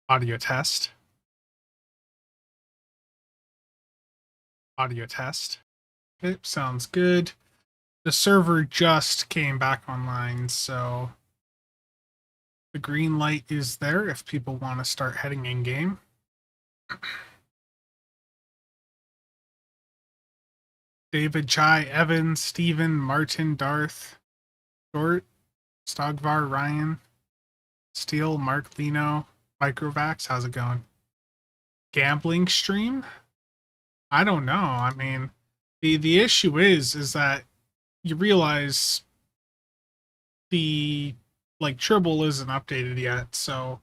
Audio test. Audio test. Okay, sounds good. The server just came back online, so the green light is there if people want to start heading in game. David, Chai, Evan, Steven, Martin, Darth, Short, Stogvar, Ryan, Steele, Mark, Lino, Microvax. How's it going? Gambling stream? I don't know. I mean, the issue is that you realize the Tribble isn't updated yet, so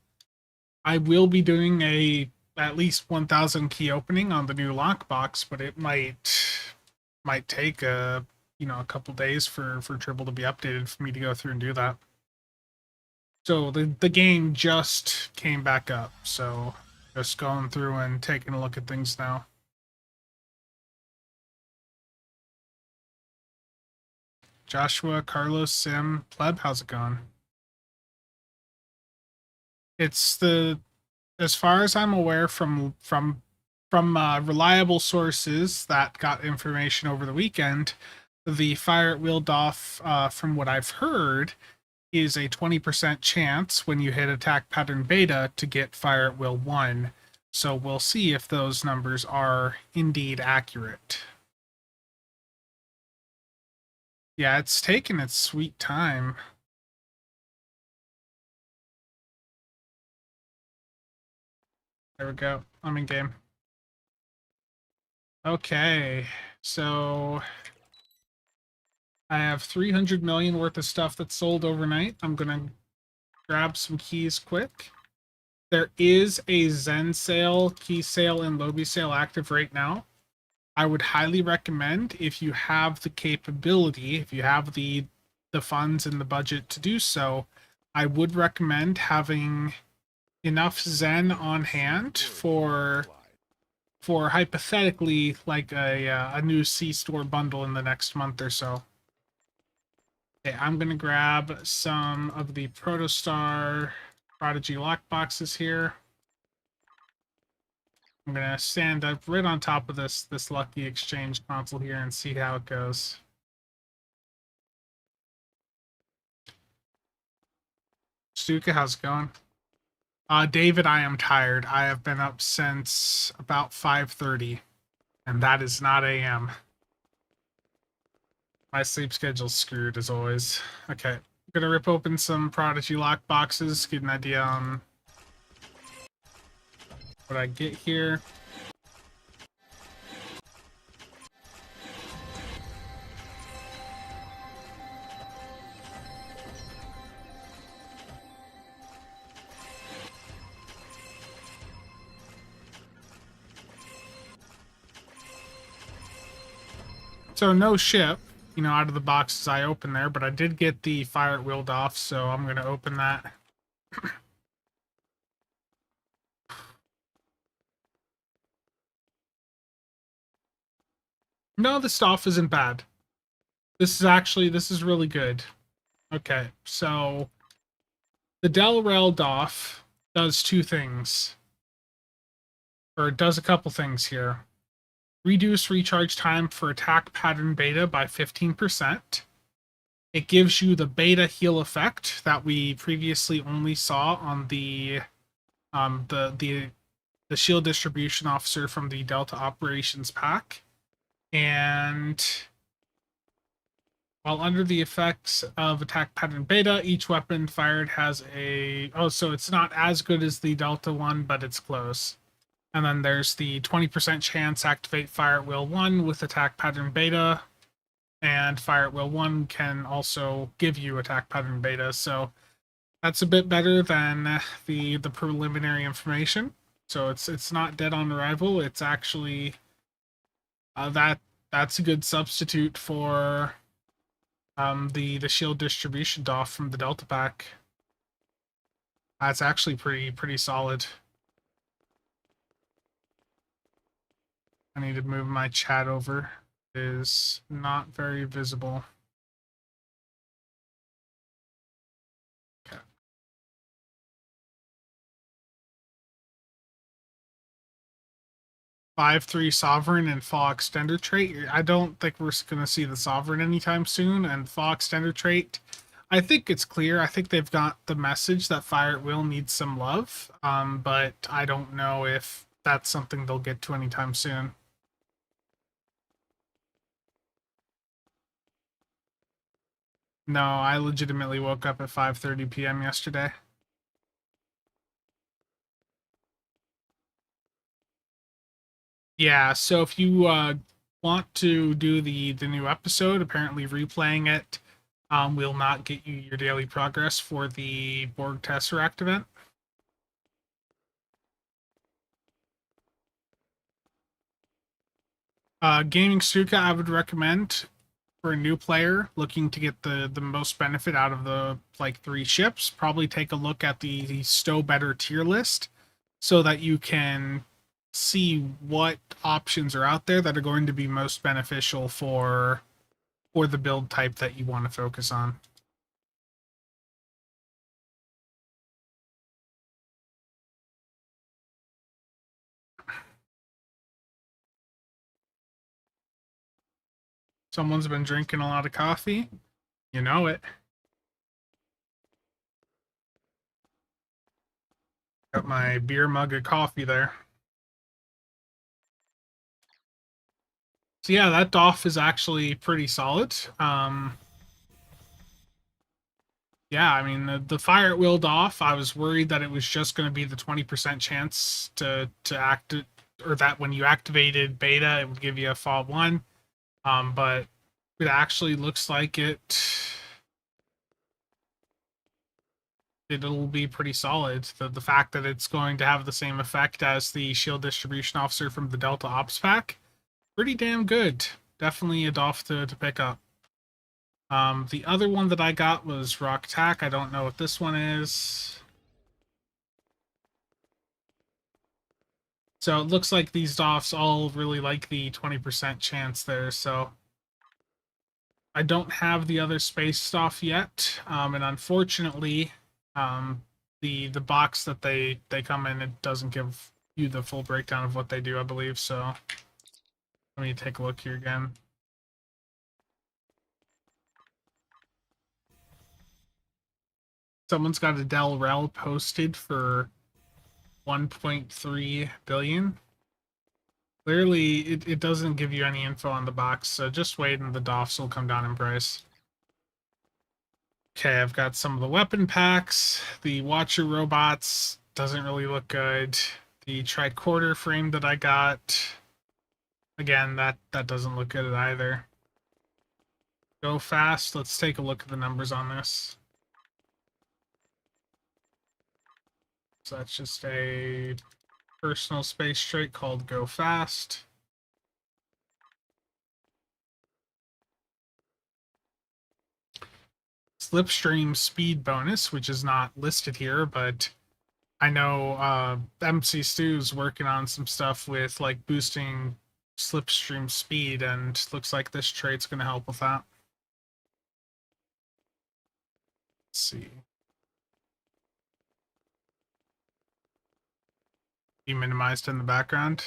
I will be doing a at least 1,000 key opening on the new lockbox, but it might take a couple days for Tribble to be updated for me to go through and do that. So the game just came back up, so just going through and taking a look at things now. Joshua, Carlos, Sim, Pleb, how's it going? It's as far as I'm aware from reliable sources that got information over the weekend, the fire at Wildorf, from what I've heard, is a 20% chance when you hit attack pattern beta to get fire at will 1. So we'll see if those numbers are indeed accurate. Yeah, it's taken its sweet time. There we go. I'm in game. Okay, so I have 300 million worth of stuff that's sold overnight. I'm gonna grab some keys quick. There is a Zen sale, key sale, and Lobby sale active right now. I would highly recommend, if you have the capability, if you have the funds and the budget to do so, I would recommend having enough Zen on hand for hypothetically like a new C store bundle in the next month or so. Okay, I'm gonna grab some of the Protostar Prodigy lockboxes here. I'm gonna stand up right on top of this lucky exchange console here and see how it goes. Stuka, how's it going? David, I am tired. I have been up since about 5:30, and that is not AM. My sleep schedule's screwed as always. Okay, I'm gonna rip open some Prodigy lock boxes, get an idea on what I get here. So no ship, out of the boxes I opened there, but I did get the fire at Wildorf, so I'm gonna open that. No, the stuff isn't bad. This is really good. Okay, so the Del Rel Doff does two things. Or it does a couple things here. Reduce recharge time for attack pattern beta by 15%. It gives you the beta heal effect that we previously only saw on the shield distribution officer from the Delta Operations pack. And while under the effects of attack pattern beta, each weapon fired has so it's not as good as the Delta one, but it's close. And then there's the 20% chance activate fire at will 1 with attack pattern beta. And fire at will 1 can also give you attack pattern beta. So that's a bit better than the preliminary information. So it's not dead on arrival. It's actually that's a good substitute for the shield distribution doff from the Delta pack. That's actually pretty solid. I need to move my chat over. It is not very visible. Okay. 5/3 Sovereign and Fall Extender trait. I don't think we're going to see the Sovereign anytime soon, and Fall Extender trait, I think it's clear. I think they've got the message that Fire at Will needs some love, but I don't know if that's something they'll get to anytime soon. No, I legitimately woke up at 5:30 p.m. yesterday. Yeah, so if you want to do the new episode, apparently replaying it will not get you your daily progress for the Borg Tesseract event. Gaming Suka, I would recommend for a new player looking to get the most benefit out of the like 3 ships. Probably take a look at the Stow Better tier list so that you can see what options are out there that are going to be most beneficial for the build type that you want to focus on. Someone's been drinking a lot of coffee. You know it. Got my beer mug of coffee there. So yeah, that DOF is actually pretty solid. Yeah, I mean the Fire at Will DOF, I was worried that it was just going to be the 20% chance to act it, or that when you activated beta, it would give you a fall 1. But it actually looks like it'll be pretty solid. The fact that it's going to have the same effect as the Shield Distribution Officer from the Delta Ops pack, pretty damn good. Definitely a DOF to pick up. The other one that I got was Rock Tack. I don't know what this one is. So it looks like these DOFs all really like the 20% chance there. So I don't have the other space stuff yet, and unfortunately, the box that they come in, it doesn't give you the full breakdown of what they do, I believe. So let me take a look here again. Someone's got a Del Rel posted for 1.3 billion. Clearly, it doesn't give you any info on the box, so just wait and the DOFs will come down in price. Okay, I've got some of the weapon packs. The Watcher robots doesn't really look good. The tricorder frame that I got, again, that doesn't look good either. Go fast. Let's take a look at the numbers on this. So that's just a personal space trait called Go Fast. Slipstream speed bonus, which is not listed here, but I know MC Stu's working on some stuff with like boosting slipstream speed, and looks like this trait's going to help with that. Let's see. Be minimized in the background.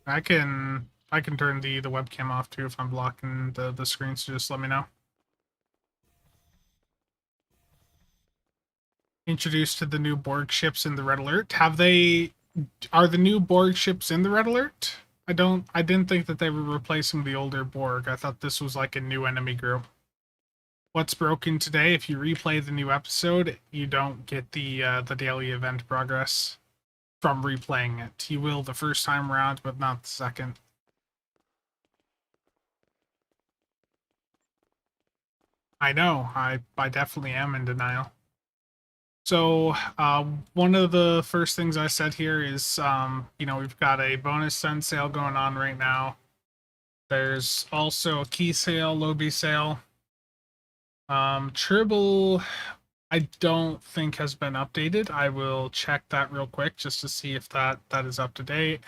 I can turn the webcam off too if I'm blocking the screen, so just let me know. Introduced to the new Borg ships in the Red Alert. Are the new Borg ships in the Red Alert? I didn't think that they were replacing the older Borg. I thought this was like a new enemy group. What's broken today? If you replay the new episode, you don't get the daily event progress from replaying it. You will the first time around, but not the second. I know. I definitely am in denial. So one of the first things I said here is, we've got a bonus send sale going on right now. There's also a key sale, Lobby sale. Tribble, I don't think has been updated. I will check that real quick just to see if that is up to date.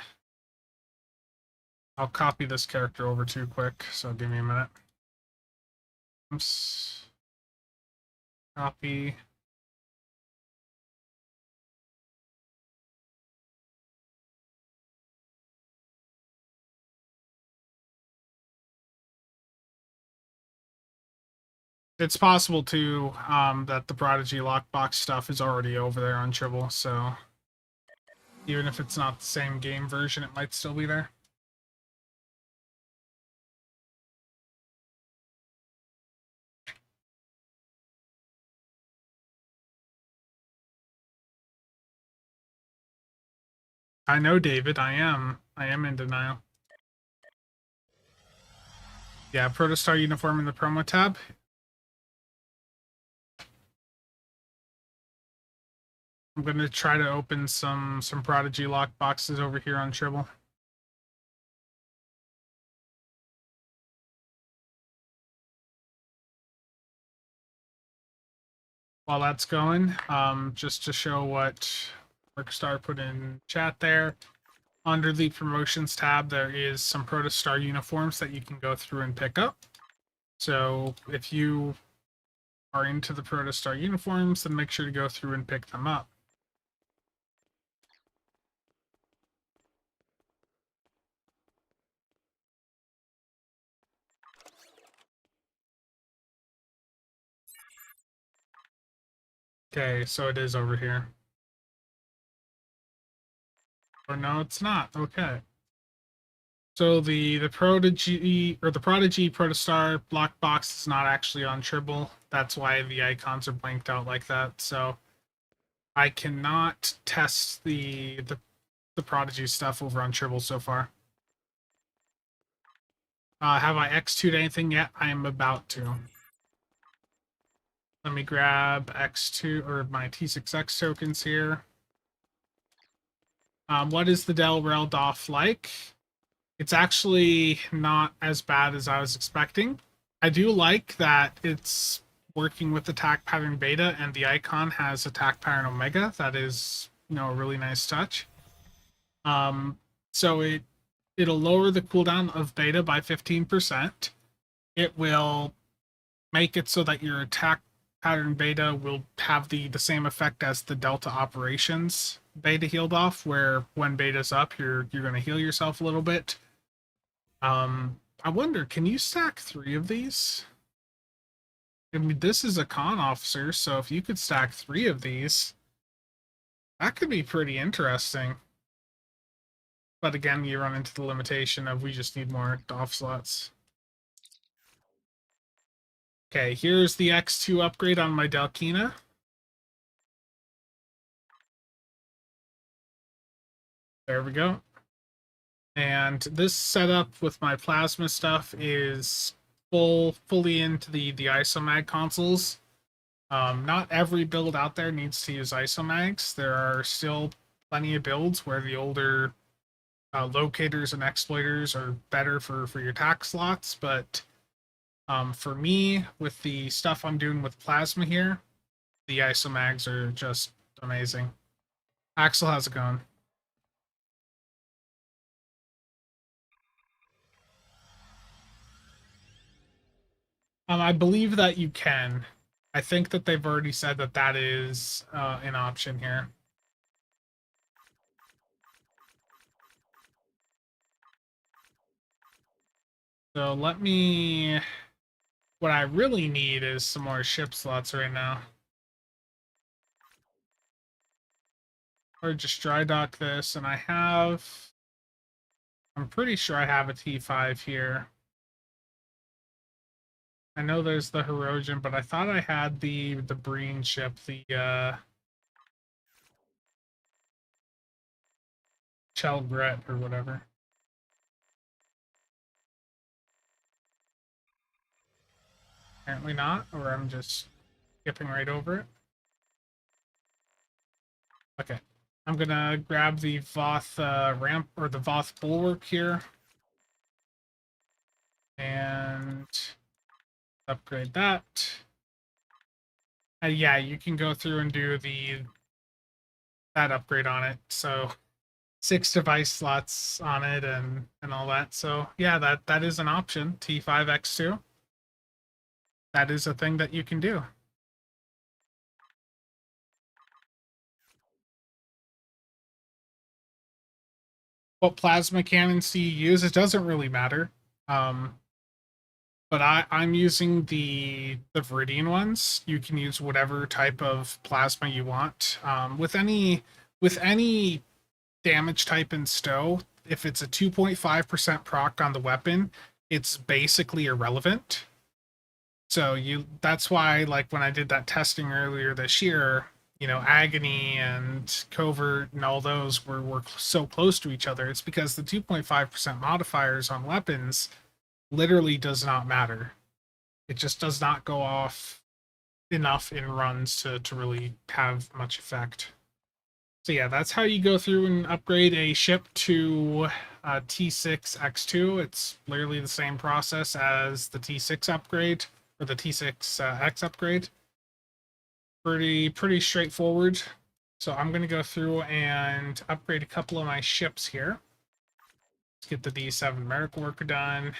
I'll copy this character over too quick, so give me a minute. Oops. Copy. It's possible too that the Prodigy lockbox stuff is already over there on Tribble, so even if it's not the same game version, it might still be there. I know, David. I am. I am in denial. Yeah, Protostar uniform in the promo tab. I'm gonna try to open some Prodigy lock boxes over here on Tribble. While that's going, just to show what Workstar put in chat there. Under the promotions tab, there is some Protostar uniforms that you can go through and pick up. So if you are into the Protostar uniforms, then make sure to go through and pick them up. Okay, so it is over here. Or no, it's not. Okay. So the Prodigy or the Prodigy Protostar block box is not actually on Tribble. That's why the icons are blanked out like that. So I cannot test the Prodigy stuff over on Tribble so far. Have I X2'd anything yet? I am about to. Let me grab X2 or my T6X tokens here. What is the Del Rel DOF like? It's actually not as bad as I was expecting. I do like that it's working with attack pattern beta and the icon has attack pattern omega. That is, a really nice touch. So it'll lower the cooldown of beta by 15%. It will make it so that your attack pattern beta will have the same effect as the delta operations beta healed off, where when beta's up, you're going to heal yourself a little bit. I wonder, can you stack 3 of these? I mean, this is a con officer, so if you could stack 3 of these, that could be pretty interesting. But again, you run into the limitation of we just need more DOF slots. Okay, here's the X2 upgrade on my Delkina. There we go. And this setup with my plasma stuff is fully into the isomag consoles. Not every build out there needs to use isomags. There are still plenty of builds where the older locators and exploiters are better for your tack slots, but for me, with the stuff I'm doing with plasma here, the isomags are just amazing. Axel, how's it going? I believe that you can. I think that they've already said that that is an option here. So let me. What I really need is some more ship slots right now. Or just dry dock this, and I have. I'm pretty sure I have a T5 here. I know there's the Hirogen, but I thought I had the Breen ship, the Chelgret or whatever. Apparently not, or I'm just skipping right over it. Okay. I'm gonna grab the Voth ramp or the Voth bulwark here. And upgrade that. Yeah, you can go through and do that upgrade on it. So 6 device slots on it and all that. So yeah, that is an option. T5X2. That is a thing that you can do. What plasma cannons do you use? It doesn't really matter. Um, but I'm using the Viridian ones. You can use whatever type of plasma you want. With any damage type in Stow, if it's a 2.5% proc on the weapon, it's basically irrelevant. So that's why, like, when I did that testing earlier this year, Agony and Covert and all those were so close to each other. It's because the 2.5% modifiers on weapons literally does not matter. It just does not go off enough in runs to really have much effect. So yeah, that's how you go through and upgrade a ship to T6X2. It's literally the same process as the T6 upgrade or the T6X upgrade. Pretty straightforward. So I'm gonna go through and upgrade a couple of my ships here. Let's get the D7 Miracle Worker done.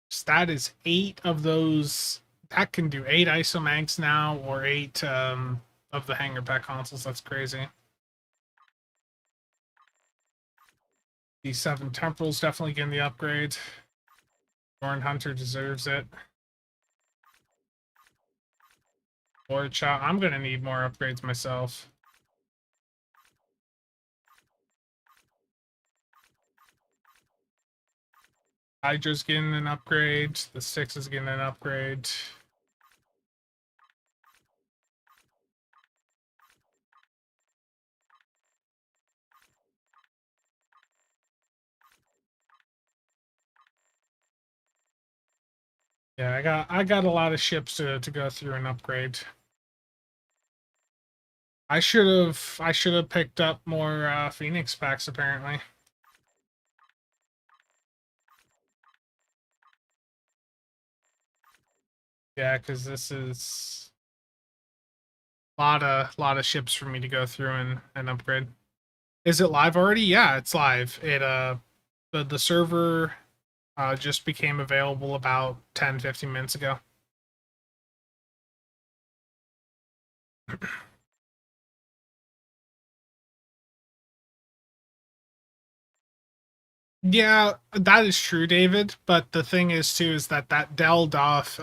So that is 8 of those. That can do 8 isomags now, or 8 of the Hanger Pack consoles. That's crazy. D7 Temporal's definitely getting the upgrade. Thorn Hunter deserves it. Lord Shot, I'm gonna need more upgrades myself. Hydra's getting an upgrade. The 6 is getting an upgrade. Yeah, I got a lot of ships to go through and upgrade. I should have picked up more Phoenix packs apparently. Yeah, because this is a lot of ships for me to go through and upgrade. Is it live already? Yeah, it's live. The server just became available about 10-15 minutes ago. Yeah, that is true, David. But the thing is too is that Del Doff,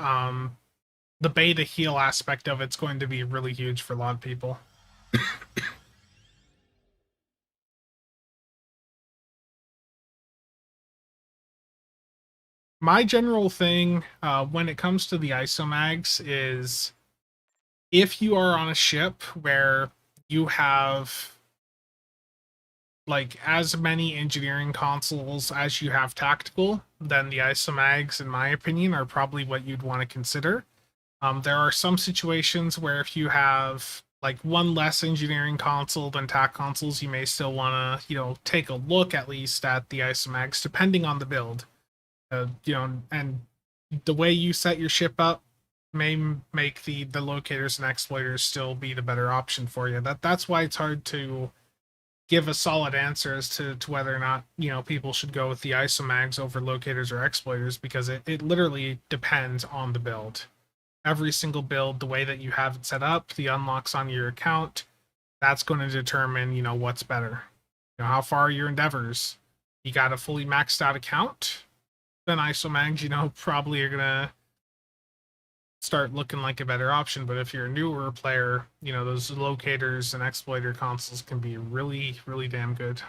the beta heal aspect of it's going to be really huge for a lot of people. My general thing when it comes to the isomags is if you are on a ship where you have like as many engineering consoles as you have tactical, then the isomags, in my opinion, are probably what you'd want to consider. There are some situations where if you have like one less engineering console than TAC consoles, you may still want to, take a look at least at the isomags, depending on the build. And the way you set your ship up may make the locators and exploiters still be the better option for you. That's why it's hard to give a solid answer as to whether or not people should go with the isomags over locators or exploiters, because it literally depends on the build. Every single build, the way that you have it set up, the unlocks on your account, that's going to determine what's better. How far are your endeavors? You got a fully maxed out account, then isomags probably are gonna start looking like a better option. But if you're a newer player, those locators and exploiter consoles can be really, really damn good.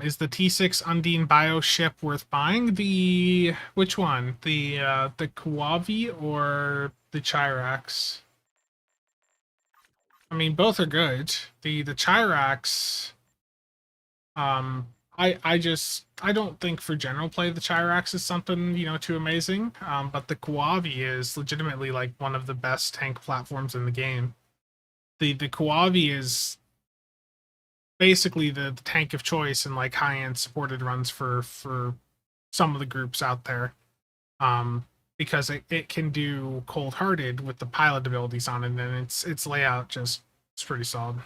Is the T6 Undine Bio ship worth buying? The which one? The Kawavi or the Chirax? I mean, both are good. The Chirax, um, I don't think for general play the Chirax is something too amazing. But the Kawavi is legitimately like one of the best tank platforms in the game. The Kawavi is basically the tank of choice in like high end supported runs for some of the groups out there. Because it can do cold hearted with the pilot abilities on it, and its layout just it's pretty solid.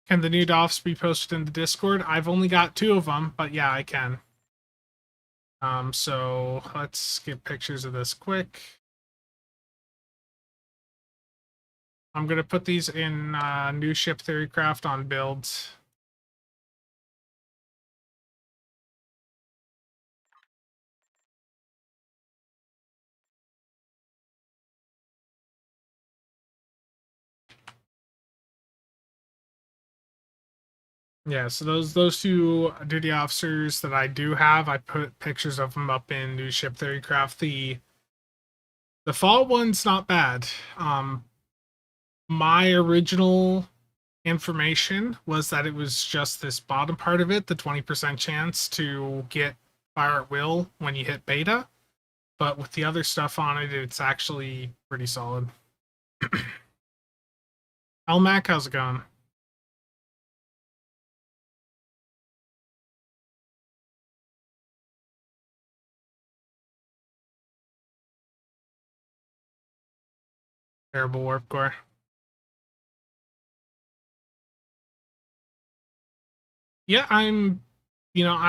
Can the new DOFs be posted in the Discord? I've only got 2 of them, but yeah, I can. So let's get pictures of this quick. I'm gonna put these in new ship theory craft on builds. Yeah, so those two duty officers that I do have, I put pictures of them up in New Ship Theorycraft. The fall one's not bad. My original information was that it was just this bottom part of it, the 20% chance to get fire at will when you hit beta. But with the other stuff on it, it's actually pretty solid. Elmac, how's it going? Terrible warp core. Yeah, I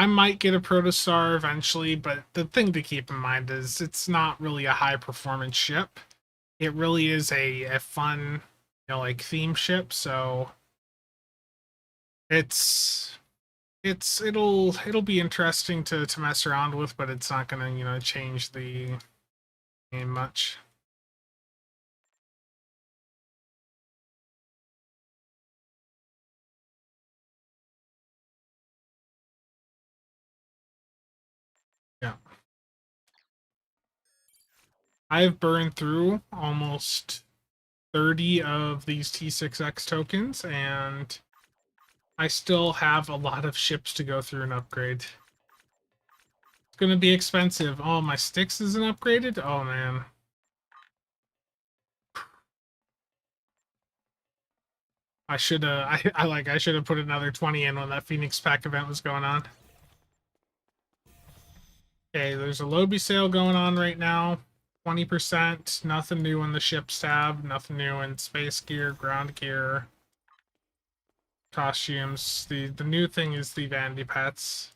might get a protostar eventually, but the thing to keep in mind is it's not really a high performance ship. It really is a fun, like theme ship. So it's it'll be interesting to mess around with, but it's not gonna change the game much. Yeah, I've burned through almost 30 of these T6X tokens, and I still have a lot of ships to go through and upgrade. It's gonna be expensive. Oh, my sticks isn't upgraded? Oh man. I should I should have put another 20 in when that Phoenix Pack event was going on. Okay, there's a Lobby sale going on right now. 20%. Nothing new in the ships tab. Nothing new in space gear, ground gear, costumes. The new thing is the vanity pets.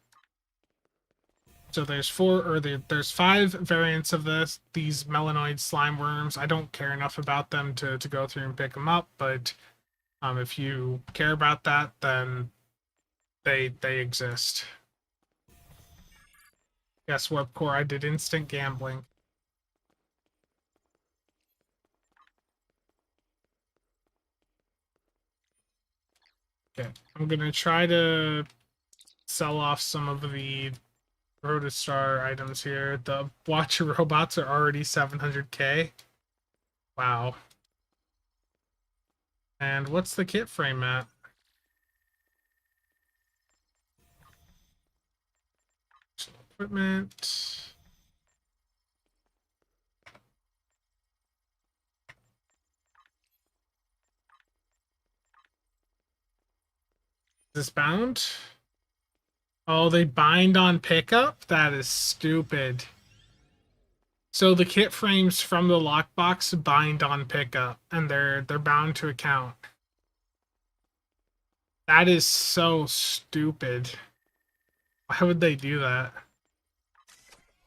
So there's five variants of these melanoid slime worms. I don't care enough about them to go through and pick them up, but if you care about that, then they exist. Guess what, Core? I did instant gambling. Okay, I'm gonna try to sell off some of the Protostar items here. The Watcher robots are already 700k. Wow. And what's the kit frame at? Equipment. Is this bound? Oh, they bind on pickup? That is stupid. So the kit frames from the lockbox bind on pickup, and they're bound to account. That is so stupid. Why would they do that?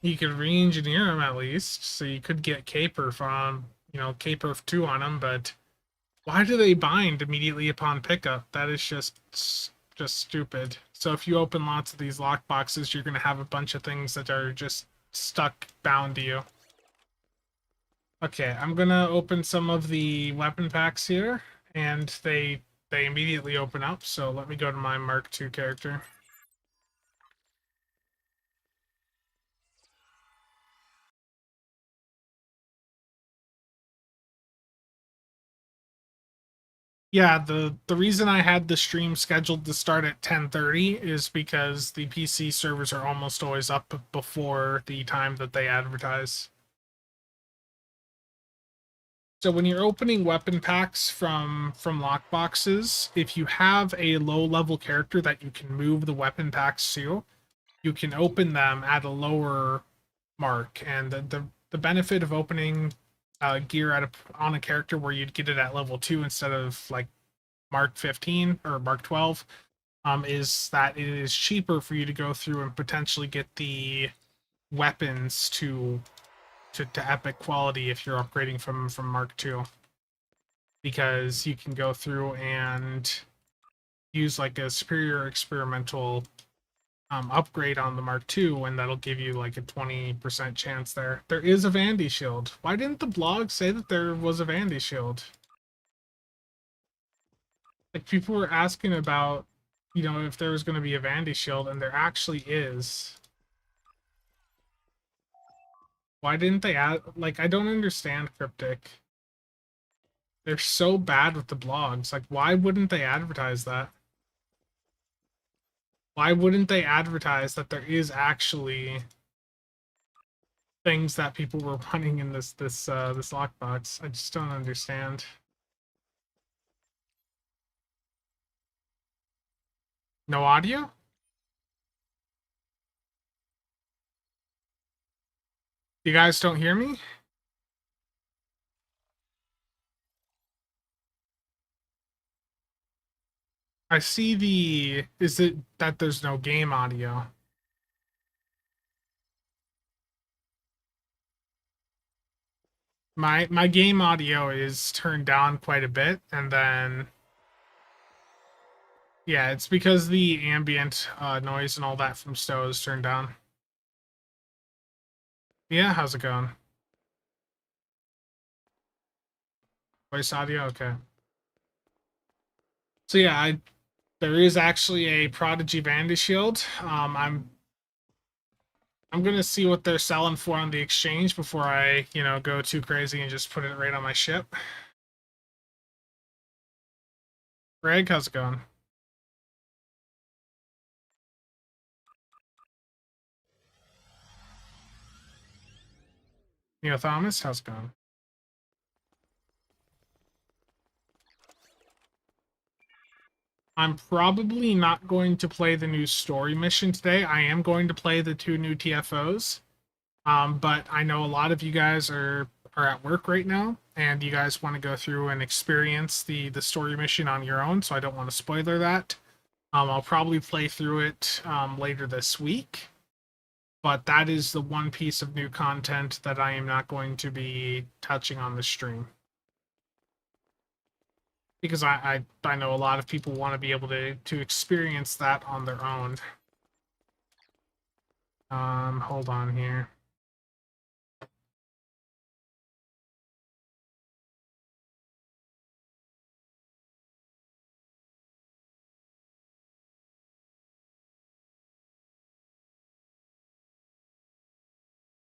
You could re-engineer them at least, so you could get Caper from, Caper 2 on them, but why do they bind immediately upon pickup? That is just stupid. So if you open lots of these lock boxes, you're going to have a bunch of things that are just stuck bound to you. Okay, I'm going to open some of the weapon packs here, and they immediately open up, so let me go to my Mark II character. Yeah, the reason I had the stream scheduled to start at 10:30 is because the PC servers are almost always up before the time that they advertise. So when you're opening weapon packs from lockboxes, if you have a low level character that you can move the weapon packs to, you can open them at a lower mark. And the benefit of opening gear on a character where you'd get it at level 2 instead of like Mark 15 or Mark 12 is that it is cheaper for you to go through and potentially get the weapons to epic quality if you're upgrading from Mark 2, because you can go through and use like a superior experimental upgrade on the Mark II, and that'll give you like a 20% chance there. There is a Vandy shield. Why didn't the blog say that there was a Vandy shield? Like people were asking about you know, if there was going to be a Vandy shield, and there actually is. Why didn't they add, like, I don't understand Cryptic. They're so bad with the blogs. Like, why wouldn't they advertise that? Why wouldn't they advertise that there is actually things that people were wanting in this lockbox? I just don't understand. No audio? You guys don't hear me? I see the... Is it that there's no game audio? My game audio is turned down quite a bit, and then yeah, it's because the ambient noise and all that from Stowe is turned down. Yeah, how's it going? Voice audio, okay. So yeah, there is actually a Prodigy Vandy Shield. I'm gonna see what they're selling for on the exchange before I, you know, go too crazy and just put it right on my ship. Greg, how's it going? Neil Thomas, how's it going? I'm probably not going to play the new story mission today. I am going to play the 2 new TFOs. But I know a lot of you guys are at work right now, and you guys want to go through and experience the story mission on your own. So I don't want to spoiler that. I'll probably play through it later this week. But that is the one piece of new content that I am not going to be touching on the stream, because I know a lot of people want to be able to experience that on their own. Hold on here.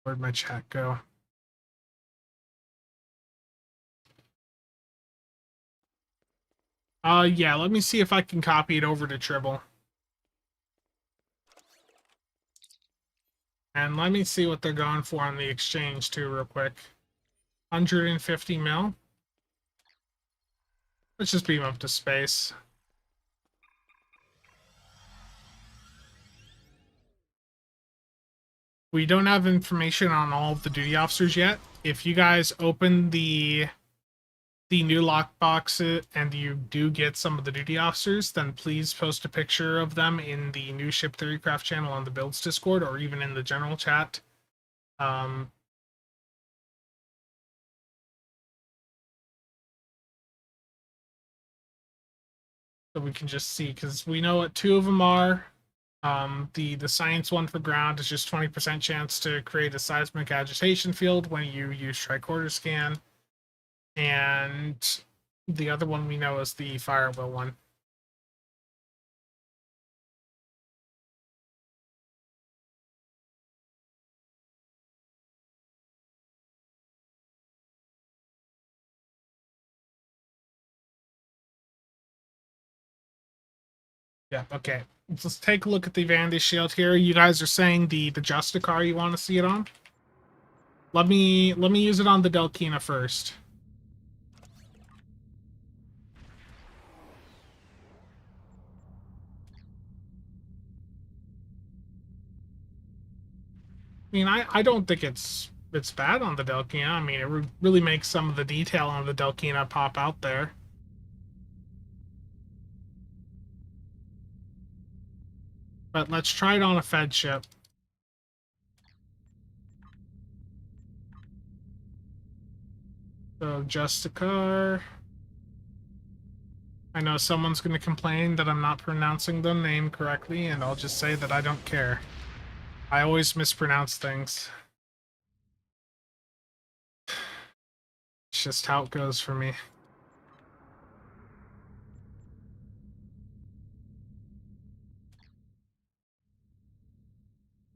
Where'd my chat go? Yeah, let me see if I can copy it over to Tribble. And let me see what they're going for on the exchange too, real quick. 150 mil. Let's just beam up to space. We don't have information on all of the duty officers yet. If you guys open the new lockbox and you do get some of the duty officers, then please post a picture of them in the new Ship Theory Craft channel on the Builds Discord, or even in the general chat. So we can just see, because we know what 2 of them are. The science one for ground is just 20% chance to create a seismic agitation field when you use tricorder scan. And the other one we know is the fire wheel one. Yeah, okay. Let's take a look at the Vandy shield here. You guys are saying the Justicar you want to see it on? Let me use it on the Delkina first. I mean, I don't think it's bad on the Delkina. I mean, it really makes some of the detail on the Delkina pop out there. But let's try it on a Fed ship. So, Justicar. I know someone's going to complain that I'm not pronouncing the name correctly, and I'll just say that I don't care. I always mispronounce things. It's just how it goes for me.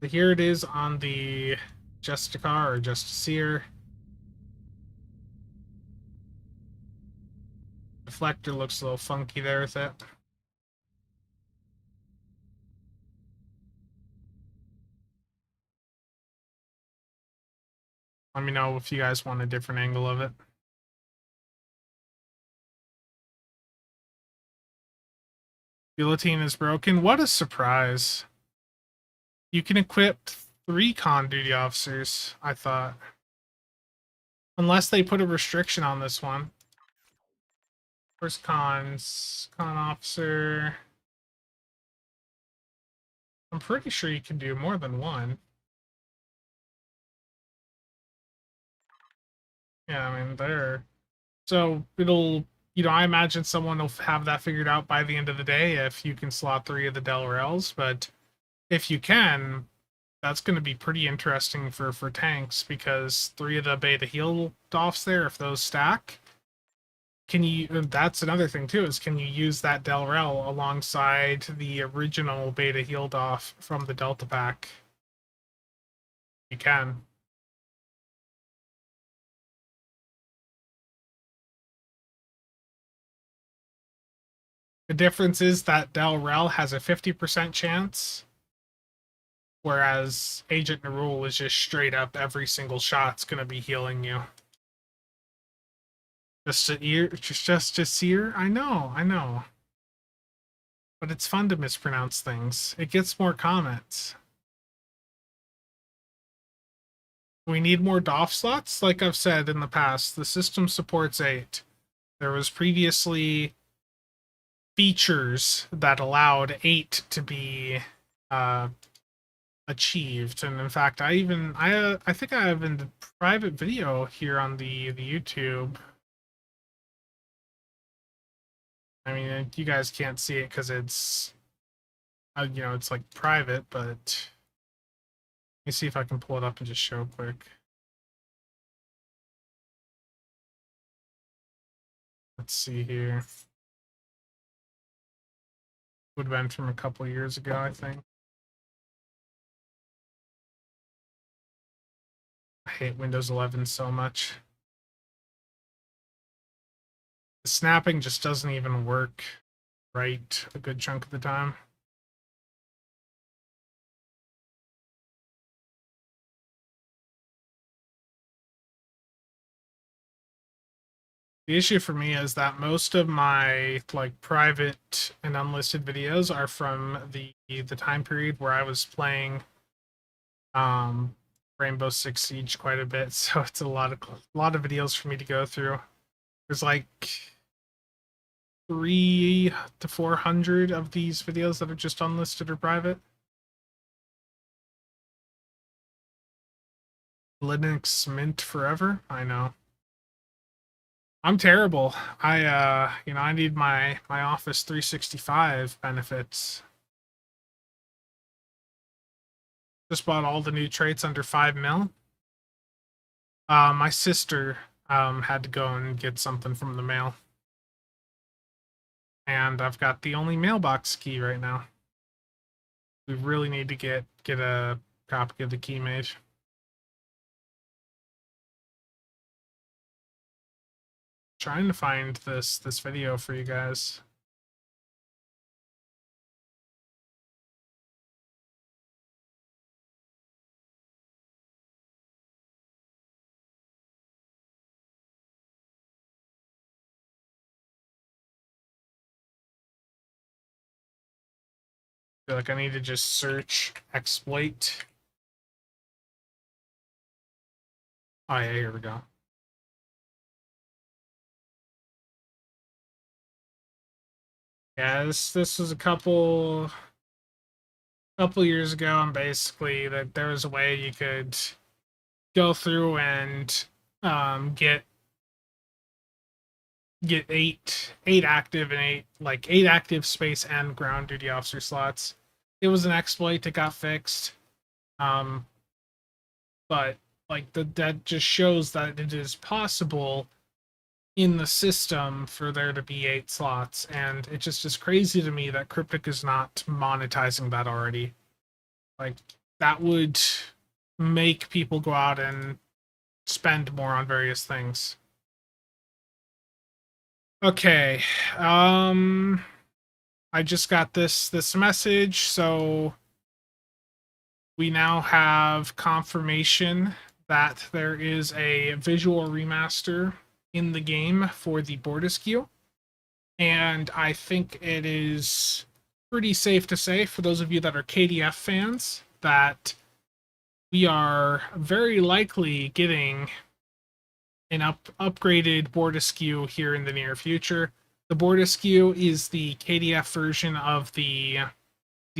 So here it is on the Justicar or Justiciar. Deflector looks a little funky there with it. Let me know if you guys want a different angle of it. Guillotine is broken. What a surprise. You can equip 3 con duty officers, I thought. Unless they put a restriction on this one. First cons. Con officer. I'm pretty sure you can do more than one. Yeah, I mean, there. So it'll, I imagine someone will have that figured out by the end of the day if you can slot 3 of the Del Rels, but if you can, that's going to be pretty interesting for tanks because 3 of the Beta Heal Doffs there, if those stack, can you, that's another thing too, is can you use that Del Rel alongside the original Beta Heal Doff from the Delta Pack? You can. The difference is that Del Rel has a 50% chance, whereas Agent Nerul is just straight up every single shot's going to be healing you. Just a seer? I know. But it's fun to mispronounce things. It gets more comments. We need more DOF slots? Like I've said in the past, the system supports 8. There was previously features that allowed 8 to be achieved, and in fact, I think I have a private video here on the YouTube. I mean, you guys can't see it because it's it's like private, but let me see if I can pull it up and just show quick. Let's see here. Would have been from a couple years ago, I think. I hate Windows 11 so much. The snapping just doesn't even work right a good chunk of the time. The issue for me is that most of my like private and unlisted videos are from the time period where I was playing Rainbow Six Siege quite a bit, so it's a lot of videos for me to go through. There's like 300 to 400 of these videos that are just unlisted or private. Linux Mint forever. I know. I'm terrible. I need my Office 365 benefits. Just bought all the new traits under 5 mil. My sister had to go and get something from the mail. And I've got the only mailbox key right now. We really need to get a copy of the key made. Trying to find this video for you guys. I feel like I need to just search exploit. Oh yeah, here we go. Yeah, this was a couple years ago, and basically that there was a way you could go through and get eight active and eight active space and ground duty officer slots. It was an exploit that got fixed, but like that just shows that it is possible in the system for there to be 8 slots, and it just is crazy to me that Cryptic is not monetizing that already. Like that would make people go out and spend more on various things. Okay. I just got this message, so we now have confirmation that there is a visual remaster in the game for the Bordeaux, and I think it is pretty safe to say, for those of you that are KDF fans, that we are very likely getting an upgraded Bordeaux here in the near future. The Bordeaux is the KDF version of the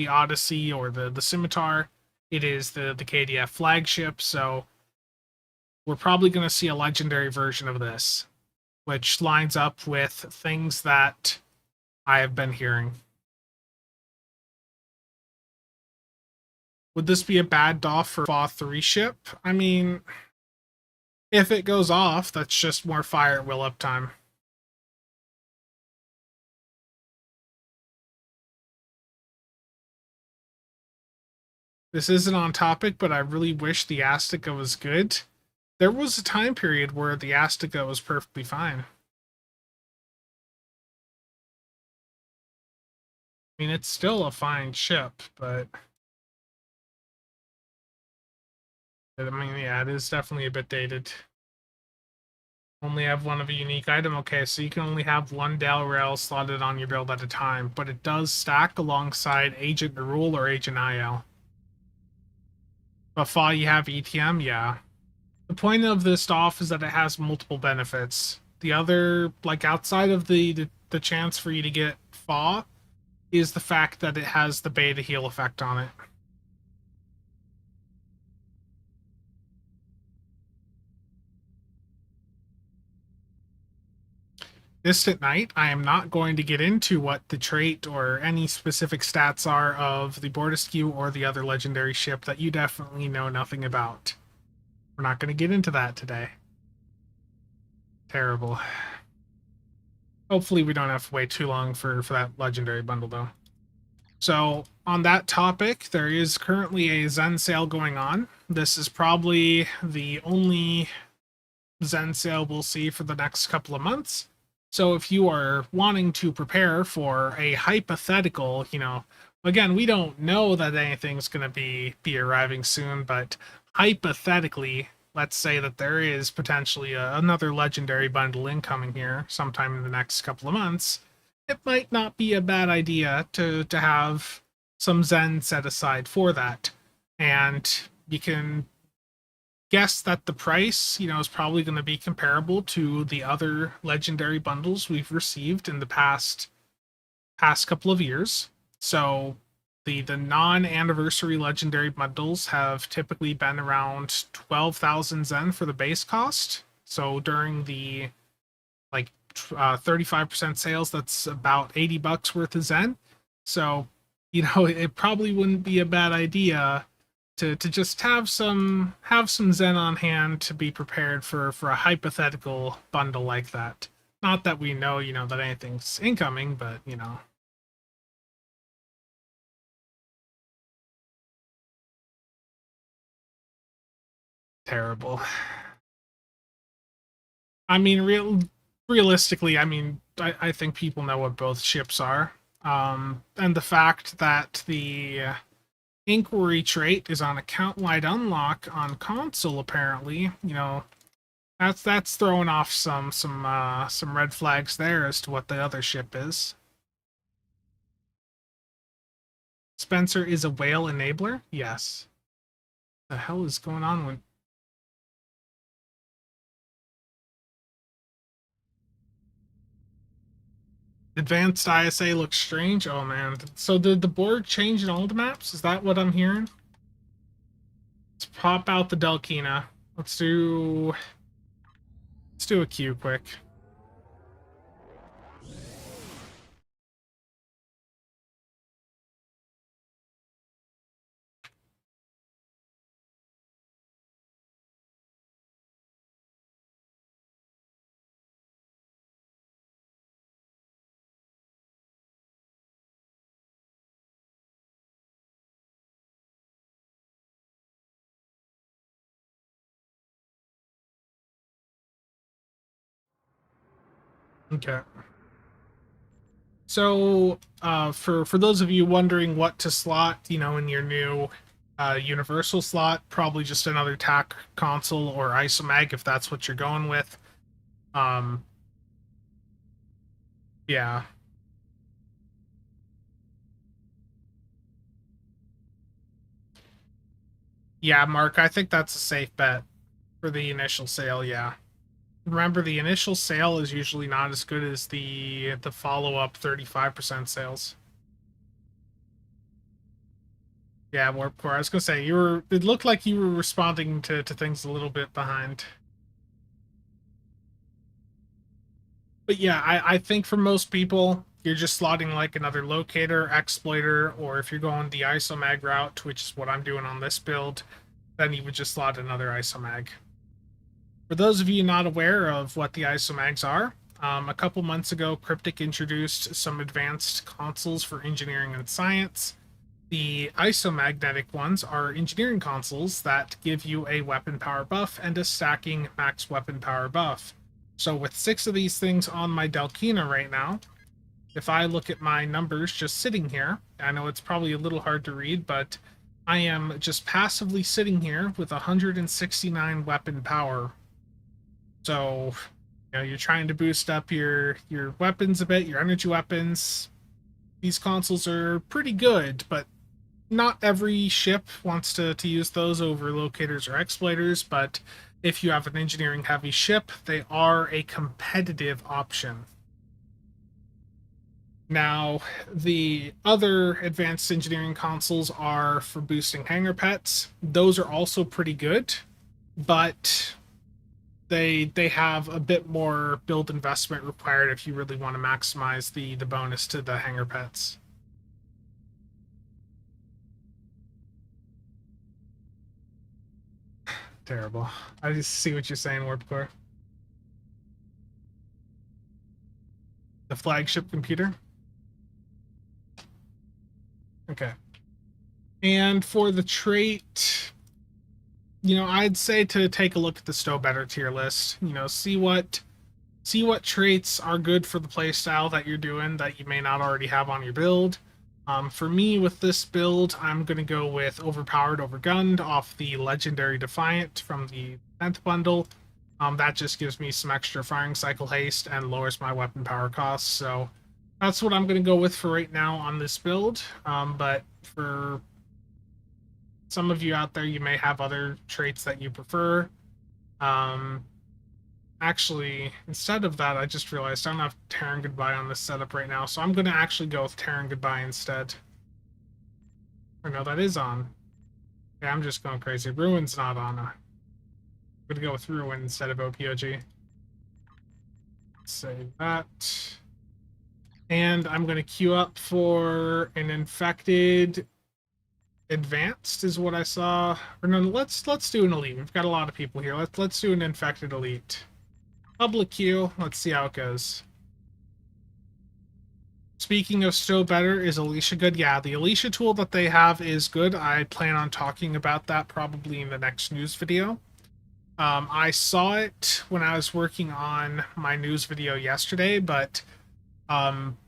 Odyssey or the Scimitar. It is the KDF flagship, so we're probably going to see a legendary version of this, which lines up with things that I have been hearing. Would this be a bad DOF for FA 3 ship? I mean, if it goes off, that's just more fire at will uptime. This isn't on topic, but I really wish the Azteca was good. There was a time period where the Azteca was perfectly fine. I mean, it's still a fine ship, but I mean, yeah, it is definitely a bit dated. Only have one of a unique item. Okay, so you can only have one Dal Rail slotted on your build at a time, but it does stack alongside Agent Narul or Agent IL. But Fa, you have ETM, yeah. The point of this off is that it has multiple benefits. The other, like outside of the chance for you to get Fa, is the fact that it has the beta heal effect on it. Distant Night, I am not going to get into what the trait or any specific stats are of the Bordeaux or the other legendary ship that you definitely know nothing about. We're not going to get into that today. Terrible. Hopefully we don't have to wait too long for that legendary bundle, though. So, on that topic, there is currently a Zen sale going on. This is probably the only Zen sale we'll see for the next couple of months. So if you are wanting to prepare for a hypothetical, again, we don't know that anything's going to be arriving soon, but hypothetically, let's say that there is potentially another legendary bundle incoming here sometime in the next couple of months. It might not be a bad idea to have some Zen set aside for that, and you can guess that the price, is probably going to be comparable to the other legendary bundles we've received in the past couple of years. So the non-anniversary legendary bundles have typically been around 12,000 Zen for the base cost. So during the 35% sales, that's about $80 worth of Zen. So, it probably wouldn't be a bad idea to just have some Zen on hand to be prepared for a hypothetical bundle like that. Not that we know, that anything's incoming, but terrible. I mean, realistically, I mean, I think people know what both ships are. And the fact that the inquiry trait is on account-wide unlock on console, apparently, that's throwing off some red flags there as to what the other ship is. Spencer is a whale enabler? Yes. The hell is going on with Advanced ISA looks strange? Oh man. So did the board change in all the maps? Is that what I'm hearing? Let's pop out the Delkina. Let's do a queue quick. Okay. So, for those of you wondering what to slot, in your new universal slot, probably just another TAC console or isomag if that's what you're going with. Um, yeah, yeah, Mark, I think that's a safe bet for the initial sale. Yeah, remember the initial sale is usually not as good as the follow up 35% sales. Yeah, Warp Core. I was gonna say you were. It looked like you were responding to things a little bit behind. But yeah, I think for most people, you're just slotting like another locator, exploiter, or if you're going the isomag route, which is what I'm doing on this build, then you would just slot another isomag. For those of you not aware of what the isomags are, a couple months ago, Cryptic introduced some advanced consoles for engineering and science. The isomagnetic ones are engineering consoles that give you a weapon power buff and a stacking max weapon power buff. So with 6 of these things on my Delkina right now, if I look at my numbers just sitting here, I know it's probably a little hard to read, but I am just passively sitting here with 169 weapon power. So, you're trying to boost up your weapons a bit, your energy weapons. These consoles are pretty good, but not every ship wants to use those over locators or exploiters, but if you have an engineering heavy ship, they are a competitive option. Now, the other advanced engineering consoles are for boosting hangar pets. Those are also pretty good, but they have a bit more build investment required if you really want to maximize the bonus to the hangar pets. Terrible. I just see what you're saying, Warp Core. The flagship computer. Okay. And for the trait, I'd say to take a look at the Stow Better tier list. See what traits are good for the playstyle that you're doing that you may not already have on your build. For me, with this build, I'm going to go with Overpowered Overgunned off the Legendary Defiant from the 10th bundle. That just gives me some extra firing cycle haste and lowers my weapon power costs. So that's what I'm going to go with for right now on this build. But for some of you out there, you may have other traits that you prefer. Um, Actually, instead of that, I just realized I don't have Terran Goodbye on this setup right now, so I'm going to actually go with Terran Goodbye instead. Or no, that is on. Yeah, I'm just going crazy. Ruin's not on. I'm going to go with Ruin instead of OPOG. Save that. And I'm going to queue up for an Infected Advanced is what I saw. Or no, let's do an Elite. We've got a lot of people here. Let's do an Infected Elite. Public queue. Let's see how it goes. Speaking of still better, is Alicia good? Yeah, the Alicia tool that they have is good. I plan on talking about that probably in the next news video. I saw it when I was working on my news video yesterday, but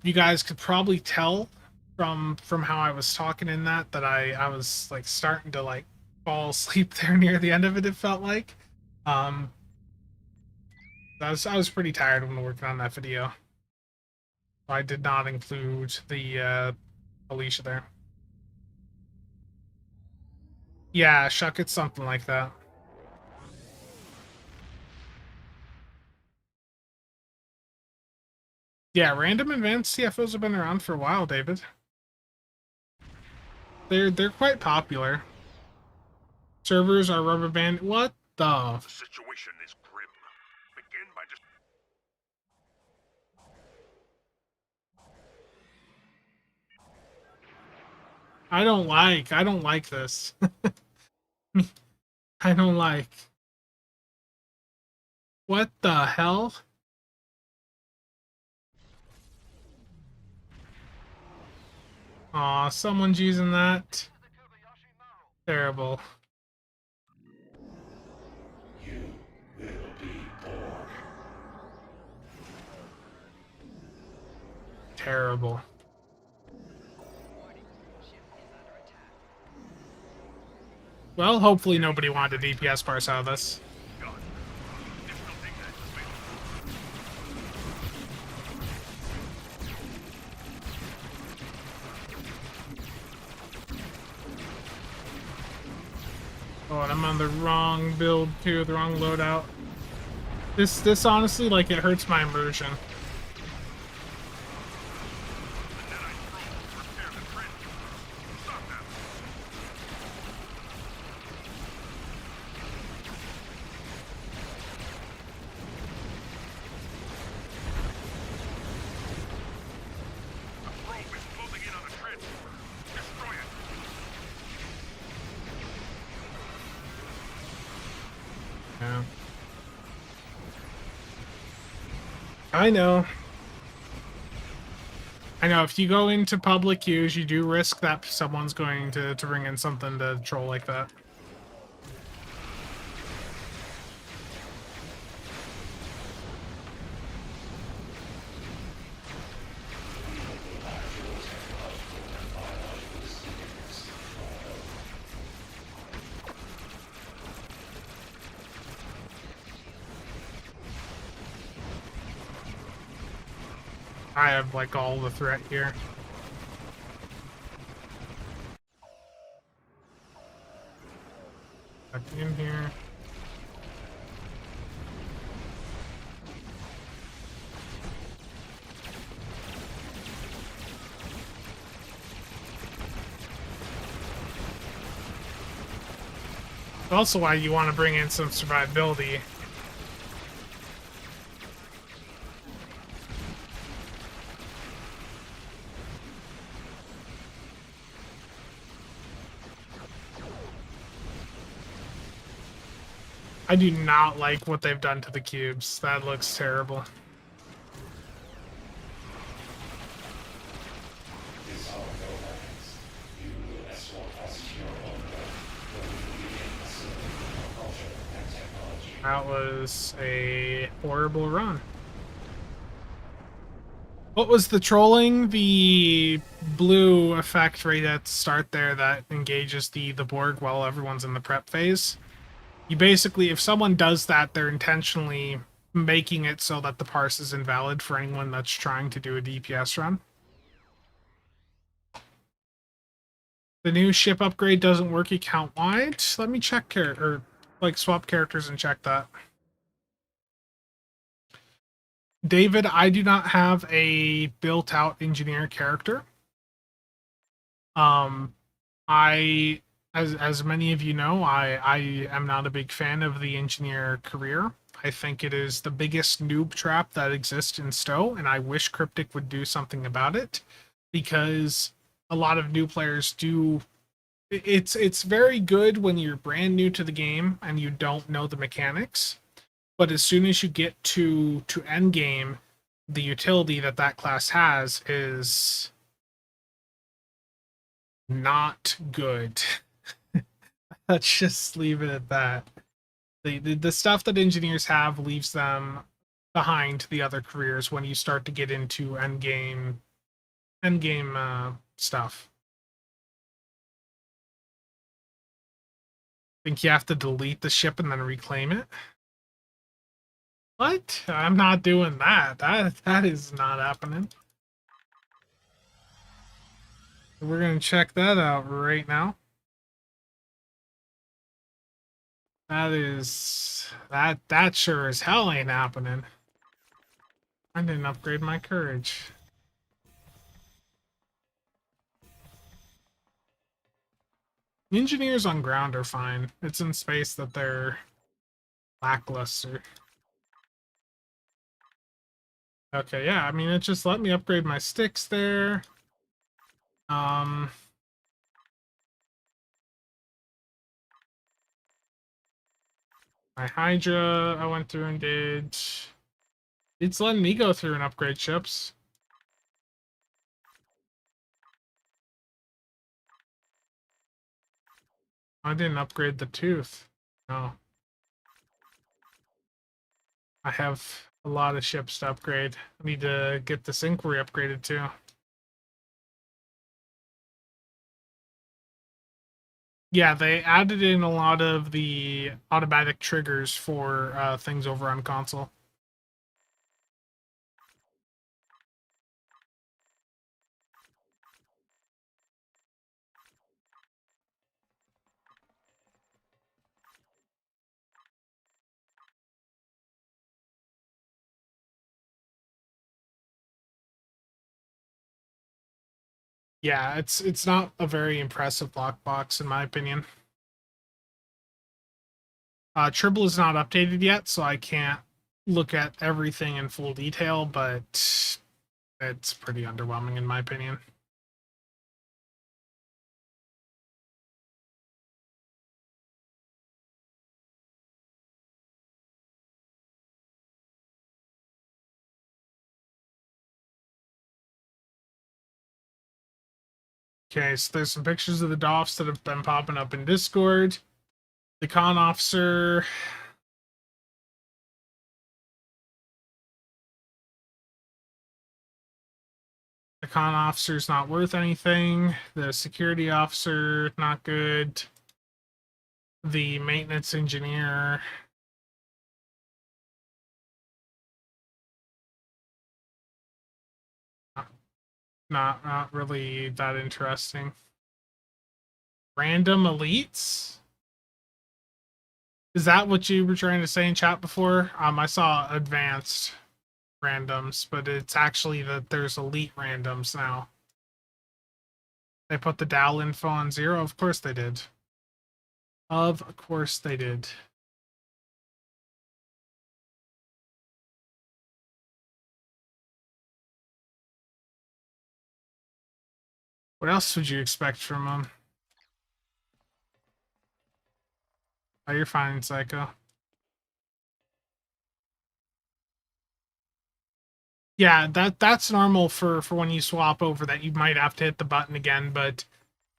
you guys could probably tell from how I was talking in that I was like starting to like fall asleep there near the end of it. It felt like um, I was pretty tired when working on that video. I did not include the Alicia there. Yeah, Shuck, it's something like that. Yeah, random advanced CFOs have been around for a while, David. They're quite popular. Servers are rubber band. What the? The situation is grim. Begin by just I don't like this. I don't like. What the hell? Aw, someone's using that. Terrible. you will be born. terrible. Well, hopefully nobody wanted DPS parse out of this. Oh, and I'm on the wrong build too, the wrong loadout. This honestly, like, it hurts my immersion. Yeah. I know. I know, if you go into public queues, you do risk that someone's going to bring in something to troll like that. I have, like, all the threat here. Back in here. Also why you want to bring in some survivability. I do not like what they've done to the cubes. That looks terrible. That was a horrible run. What was the trolling? The blue effect right at the start there that engages the Borg while everyone's in the prep phase. You basically, if someone does that, they're intentionally making it so that the parse is invalid for anyone that's trying to do a DPS run. The new ship upgrade doesn't work account-wide. Let me check or like swap characters and check that. David, I do not have a built-out engineer character. I, as many of you know, I am not a big fan of the engineer career. I think it is the biggest noob trap that exists in Stowe, and I wish Cryptic would do something about it, because a lot of new players do. It's very good when you're brand new to the game and you don't know the mechanics, but as soon as you get to end game, the utility that class has is not good. Let's just leave it at that. The stuff that engineers have leaves them behind the other careers when you start to get into endgame stuff. Think you have to delete the ship and then reclaim it? What? I'm not doing that. That is not happening. We're gonna check that out right now. That sure as hell ain't happening. I didn't upgrade my courage. Engineers on ground are fine. It's in space that they're lackluster. Okay, yeah, I mean, it just let me upgrade my sticks there. My Hydra, I went through and did. It's letting me go through and upgrade ships. I didn't upgrade the tooth. No. I have A lot of ships to upgrade. I need to get this inquiry upgraded too. Yeah, they added in a lot of the automatic triggers for things over on console. Yeah, it's not a very impressive lockbox in my opinion. Tribble is not updated yet, so I can't look at everything in full detail, but it's pretty underwhelming in my opinion. Okay, so there's some pictures of the Doffs that have been popping up in Discord. The con officer. The con officer's not worth anything. The security officer, not good. The maintenance engineer. Not really that interesting. Random elites? Is that what you were trying to say in chat before? I saw advanced randoms, but it's actually that there's elite randoms now. They put the Dow info on 0? Of course they did. Of course they did. What else would you expect from them? Oh, you're fine, Psycho. Yeah, that's normal for when you swap over, that you might have to hit the button again, but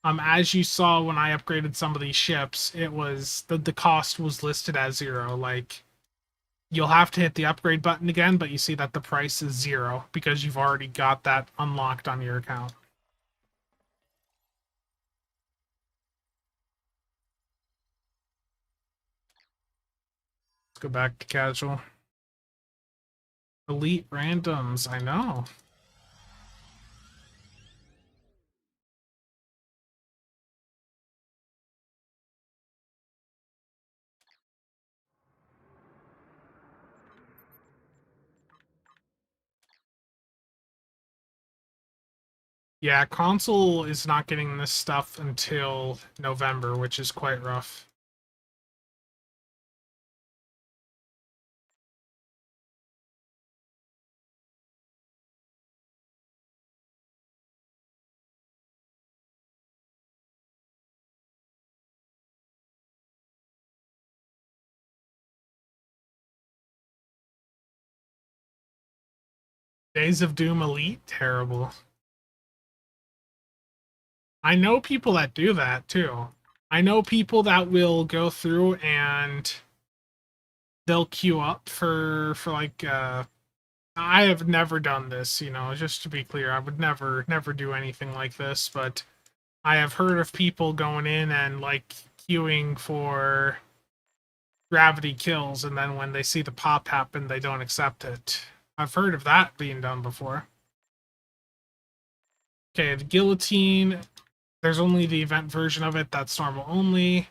as you saw when I upgraded some of these ships, it was the cost was listed as 0. Like, you'll have to hit the upgrade button again, but you see that the price is 0 because you've already got that unlocked on your account. Let's go back to casual. Elite randoms, I know. Yeah, console is not getting this stuff until November, which is quite rough. Days of Doom Elite, terrible. I know people that do that too. I know people that will go through and they'll queue up for like I have never done this, just to be clear. I would never do anything like this, but I have heard of people going in and like queuing for gravity kills, and then when they see the pop happen, they don't accept it. I've heard of that being done before. Okay, the guillotine, there's only the event version of it that's normal only.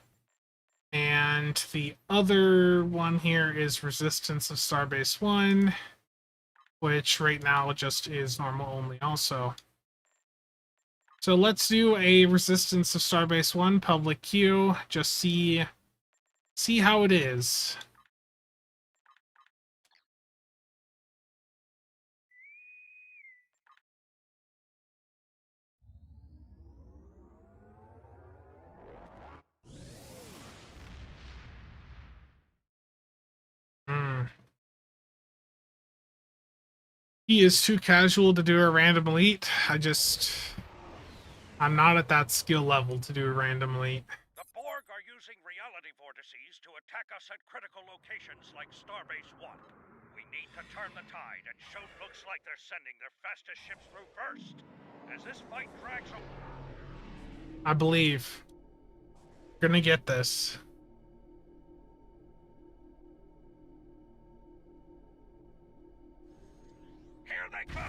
And the other one here is Resistance of Starbase 1, which right now just is normal only also. So let's do a Resistance of Starbase 1 public queue, just see how it is. He is too casual to do a random elite. I'm not at that skill level to do a random elite. The Borg are using reality vortices to attack us at critical locations like Starbase 1. We need to turn the tide, and Shote looks like they're sending their fastest ships through first. As this fight drags on... I believe. Gonna get this. Here they come!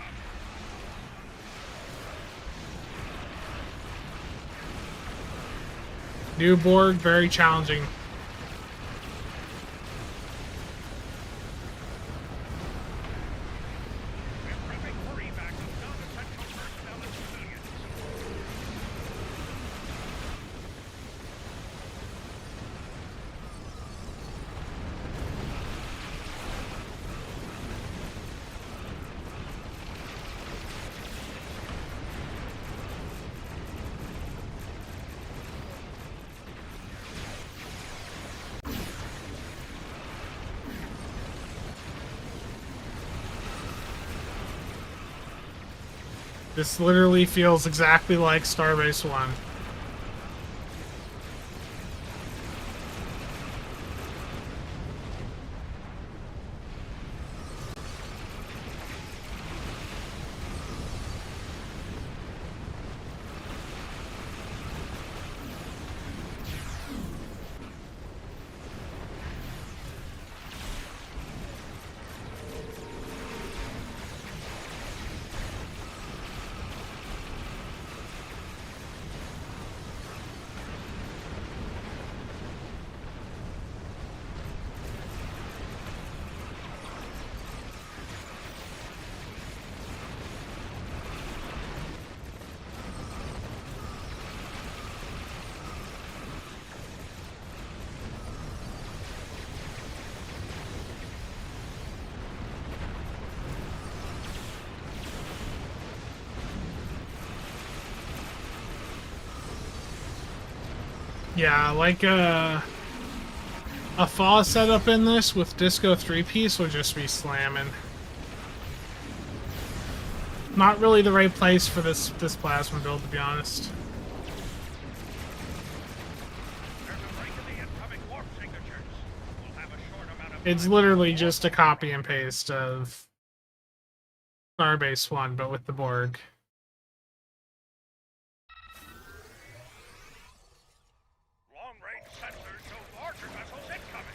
New board, very challenging. This literally feels exactly like Starbase 1. Yeah, like a fall setup in this with Disco 3-piece would just be slamming. Not really the right place for this plasma build, to be honest. It's literally just a copy and paste of Starbase 1, but with the Borg. Long-range sensors show larger vessels incoming.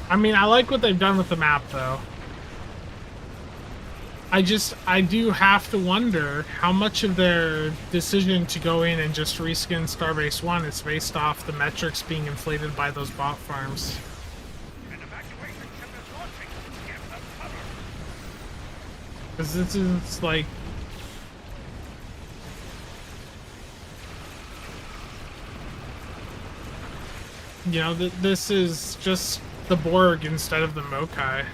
I mean, I like what they've done with the map, though. I do have to wonder how much of their decision to go in and just reskin Starbase 1 is based off the metrics being inflated by those bot farms. An evacuation ship is launching. Give them cover. Because this is like... You know, this is just the Borg instead of the Mokai.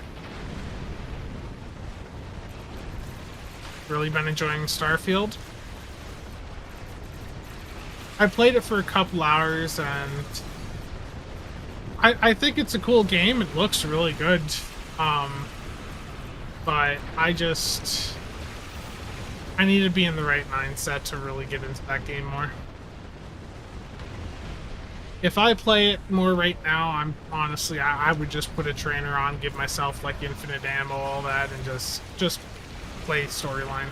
Really been enjoying Starfield. I played it for a couple hours and I think it's a cool game. It looks really good. But I need to be in the right mindset to really get into that game more. If I play it more right now, I'm honestly, I would just put a trainer on, give myself like infinite ammo, all that, and just play storyline.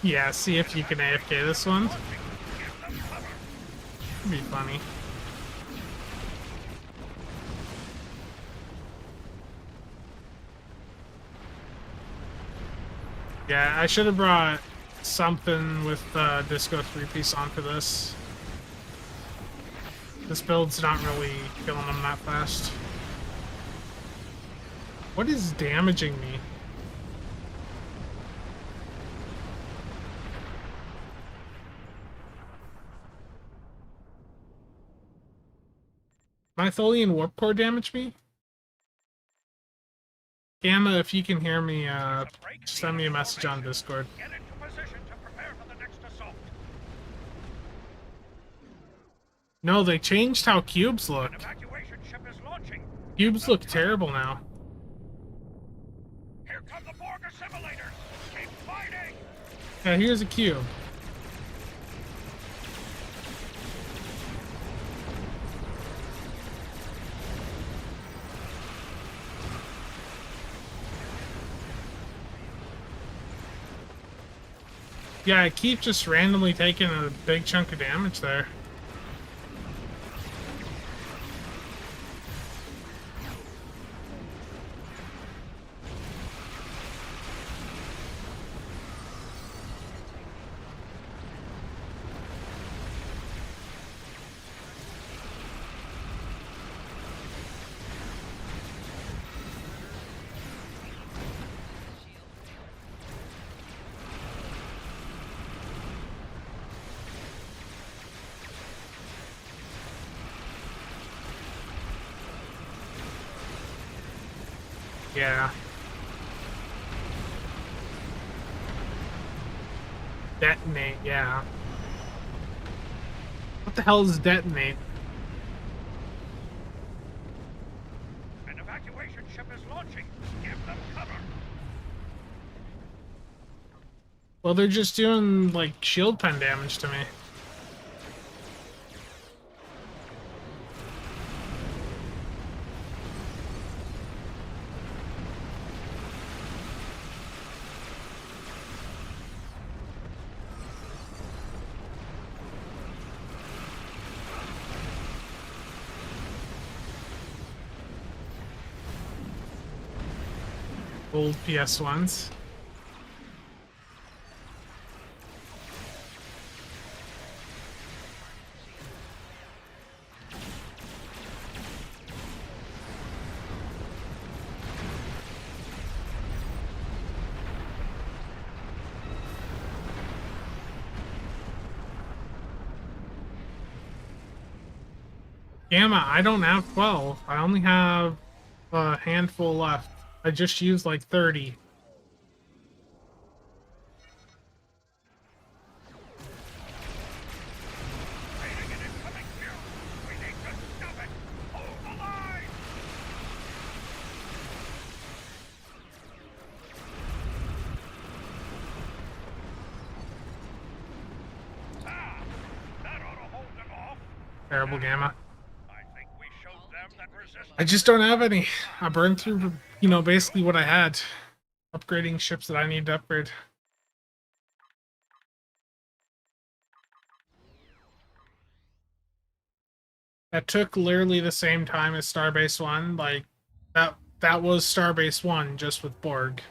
Yeah, see if you can AFK this one. It'd be funny. Yeah, I should have brought something with Disco 3-piece on for this. This build's not really killing them that fast. What is damaging me? My Tholian warp core damage me? Gamma, if you can hear me, send me a message on Discord. Get into position to prepare for the next assault. No, they changed how cubes An look. evacuation ship is launching. Cubes look terrible now. Here come the Borg assimilators. Keep fighting. Yeah, here's a cube. Yeah, I keep just randomly taking a big chunk of damage there. Yeah. Detonate, yeah. What the hell is detonate? An evacuation ship is launching. Give them cover. Well, they're just doing, like, shield pen damage to me. Old PS1s. Gamma, I don't have 12. I only have a handful left. I just used like 30. Raiding an incoming cube. We need to stop it. Hold the line. Ah, that ought to hold them off. Terrible Gamma. I think we showed them that resistance. I just don't have any. I burned through, you know, basically what I had. Upgrading ships that I need to upgrade. That took literally the same time as Starbase 1. Like, that was Starbase 1, just with Borg.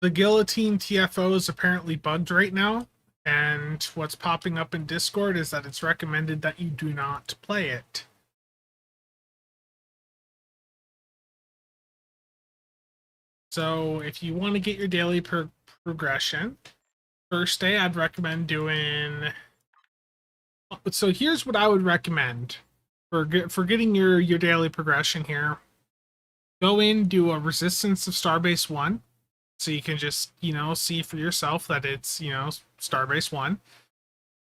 The Guillotine TFO is apparently bugged right now, and what's popping up in Discord is that it's recommended that you do not play it. So if you want to get your daily progression, first day I'd recommend doing. So here's what I would recommend for getting your daily progression here. Go in, do a Resistance of Starbase 1, so you can just, you know, see for yourself that it's, you know, Starbase 1.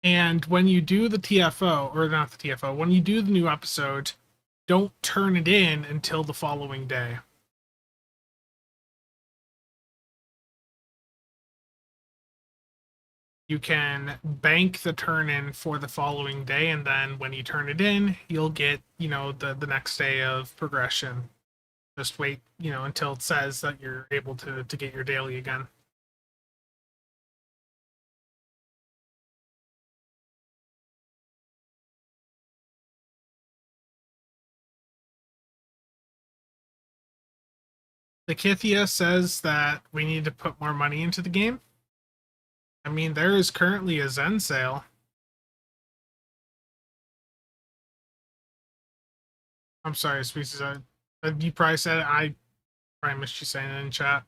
And when you do the TFO, or not the TFO, when you do the new episode, don't turn it in until the following day. You can bank the turn in for the following day, and then when you turn it in, you'll get, you know, the next day of progression. Just wait, you know, until it says that you're able to get your daily again. The Kithia says that we need to put more money into the game. I mean, there is currently a Zen sale. I'm sorry, Species. You probably said it. I probably missed you saying it in chat.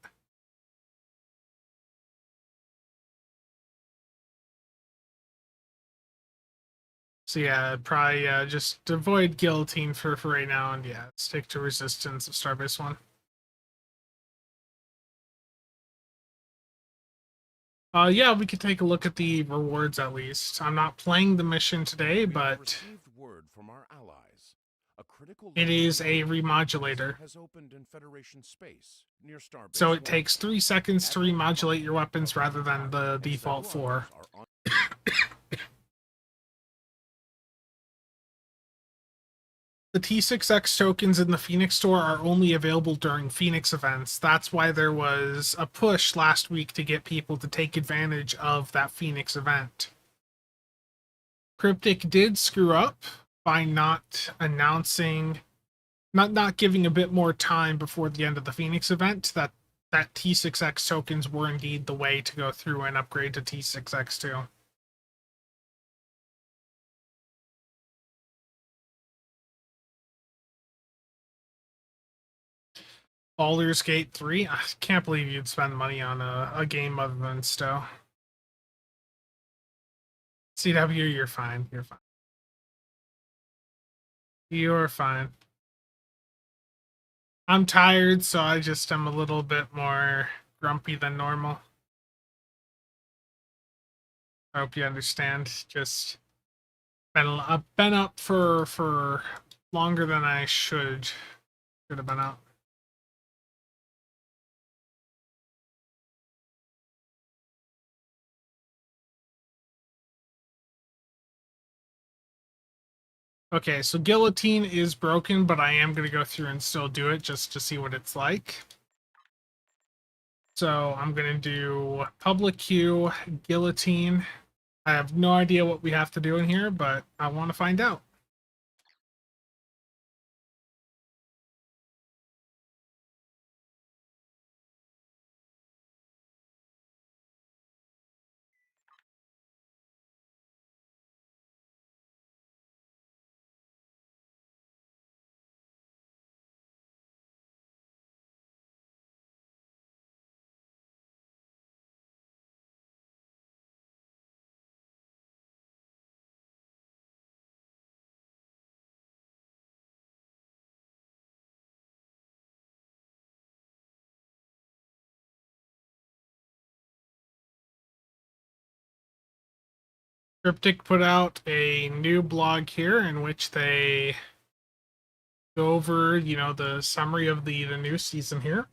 So yeah, probably just avoid guillotine for right now, and yeah, stick to resistance of Starbase 1. Yeah, we could take a look at the rewards at least. I'm not playing the mission today, but word from our allies. A critical it is a remodulator. has opened in Federation space near Starbase So it 1. takes 3 seconds to remodulate your weapons rather than the default 4. The T6X tokens in the Phoenix store are only available during Phoenix events. That's why there was a push last week to get people to take advantage of that Phoenix event. Cryptic did screw up by not announcing, not giving a bit more time before the end of the Phoenix event that T6X tokens were indeed the way to go through and upgrade to T6X2. Baldur's Gate 3? I can't believe you'd spend money on a game other than Stowe. CW, you're fine. You're fine. You're fine. I'm tired, so I just am a little bit more grumpy than normal. I hope you understand. Just been up for longer than I should have been up. Okay, so guillotine is broken, but I am going to go through and still do it just to see what it's like. So I'm going to do public queue, guillotine. I have no idea what we have to do in here, but I want to find out. Cryptic put out a new blog here in which they go over, the summary of the new season here.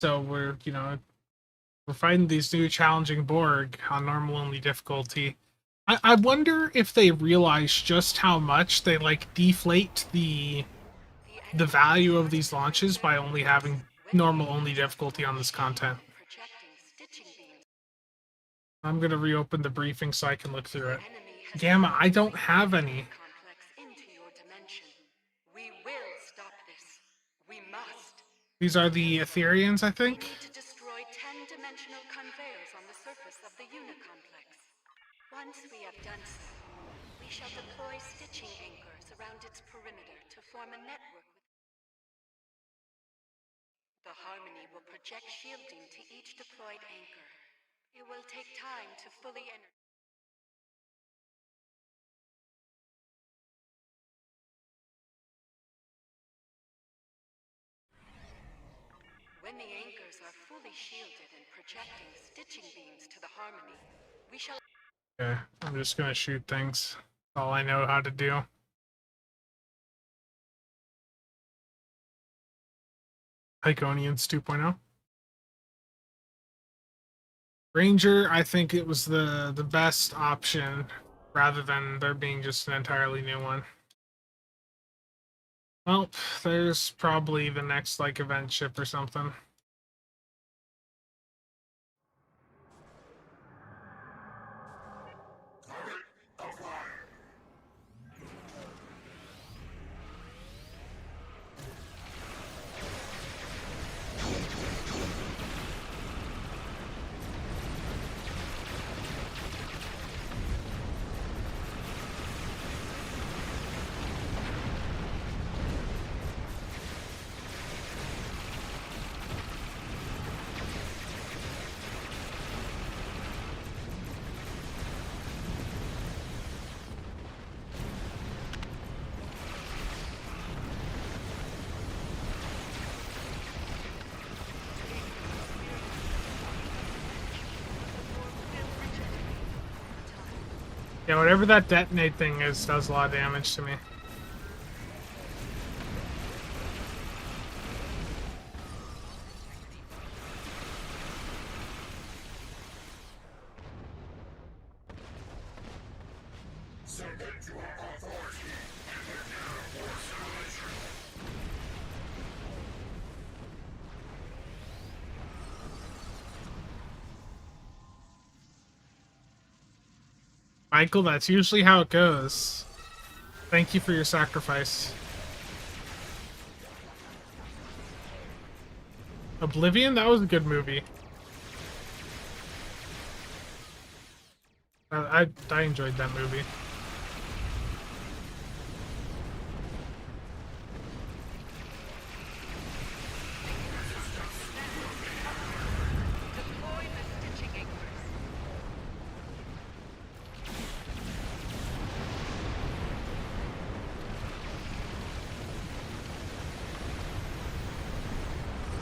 So we're fighting these new challenging Borg on normal only difficulty. I wonder if they realize just how much they deflate the value of these launches by only having normal only difficulty on this content. I'm gonna reopen the briefing so I can look through it. Gamma, I don't have any. We will stop this. We must. These are the Ethereans, I think. We need to destroy 10-dimensional conveyors on the surface of the Unicomplex. Once we have done so, we shall deploy stitching anchors around its perimeter to form a network with... The Harmony will project shielding to each deployed anchor. It will take time to fully When the anchors are fully shielded and projecting stitching beams to the Harmony, we shall... Okay, I'm just gonna shoot things. That's all I know how to do. Iconians 2.0. Ranger, I think it was the best option rather than there being just an entirely new one. Well, there's probably the next event ship or something. Yeah, whatever that detonate thing is does a lot of damage to me. Michael, that's usually how it goes. Thank you for your sacrifice. Oblivion? That was a good movie. I enjoyed that movie. Deploy the stitching anchors.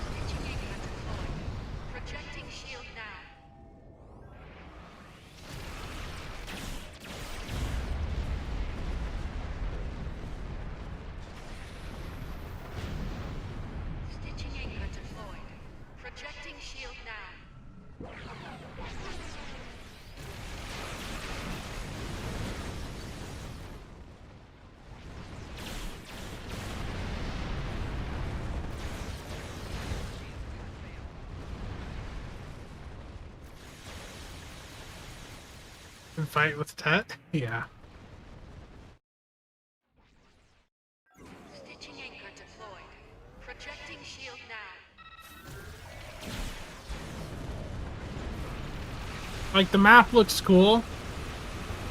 Stitching anchor deployed. Projecting shield now. Stitching anchor deployed. Projecting shield now. And fight with Tet? Yeah. Stitching anchor deployed. Projecting shield now. Like, the map looks cool.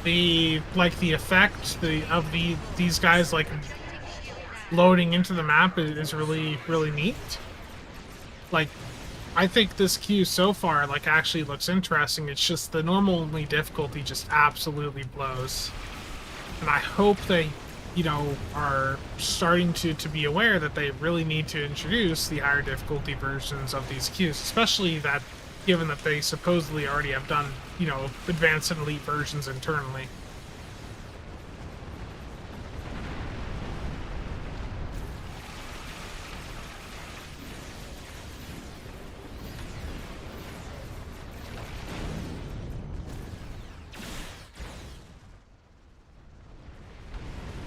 The effect of these guys like loading into the map is really, really neat. Like, I think this queue so far like actually looks interesting. It's just the normally difficulty just absolutely blows. And I hope they, you know, are starting to be aware that they really need to introduce the higher difficulty versions of these queues, especially that given that they supposedly already have done, you know, advanced and elite versions internally.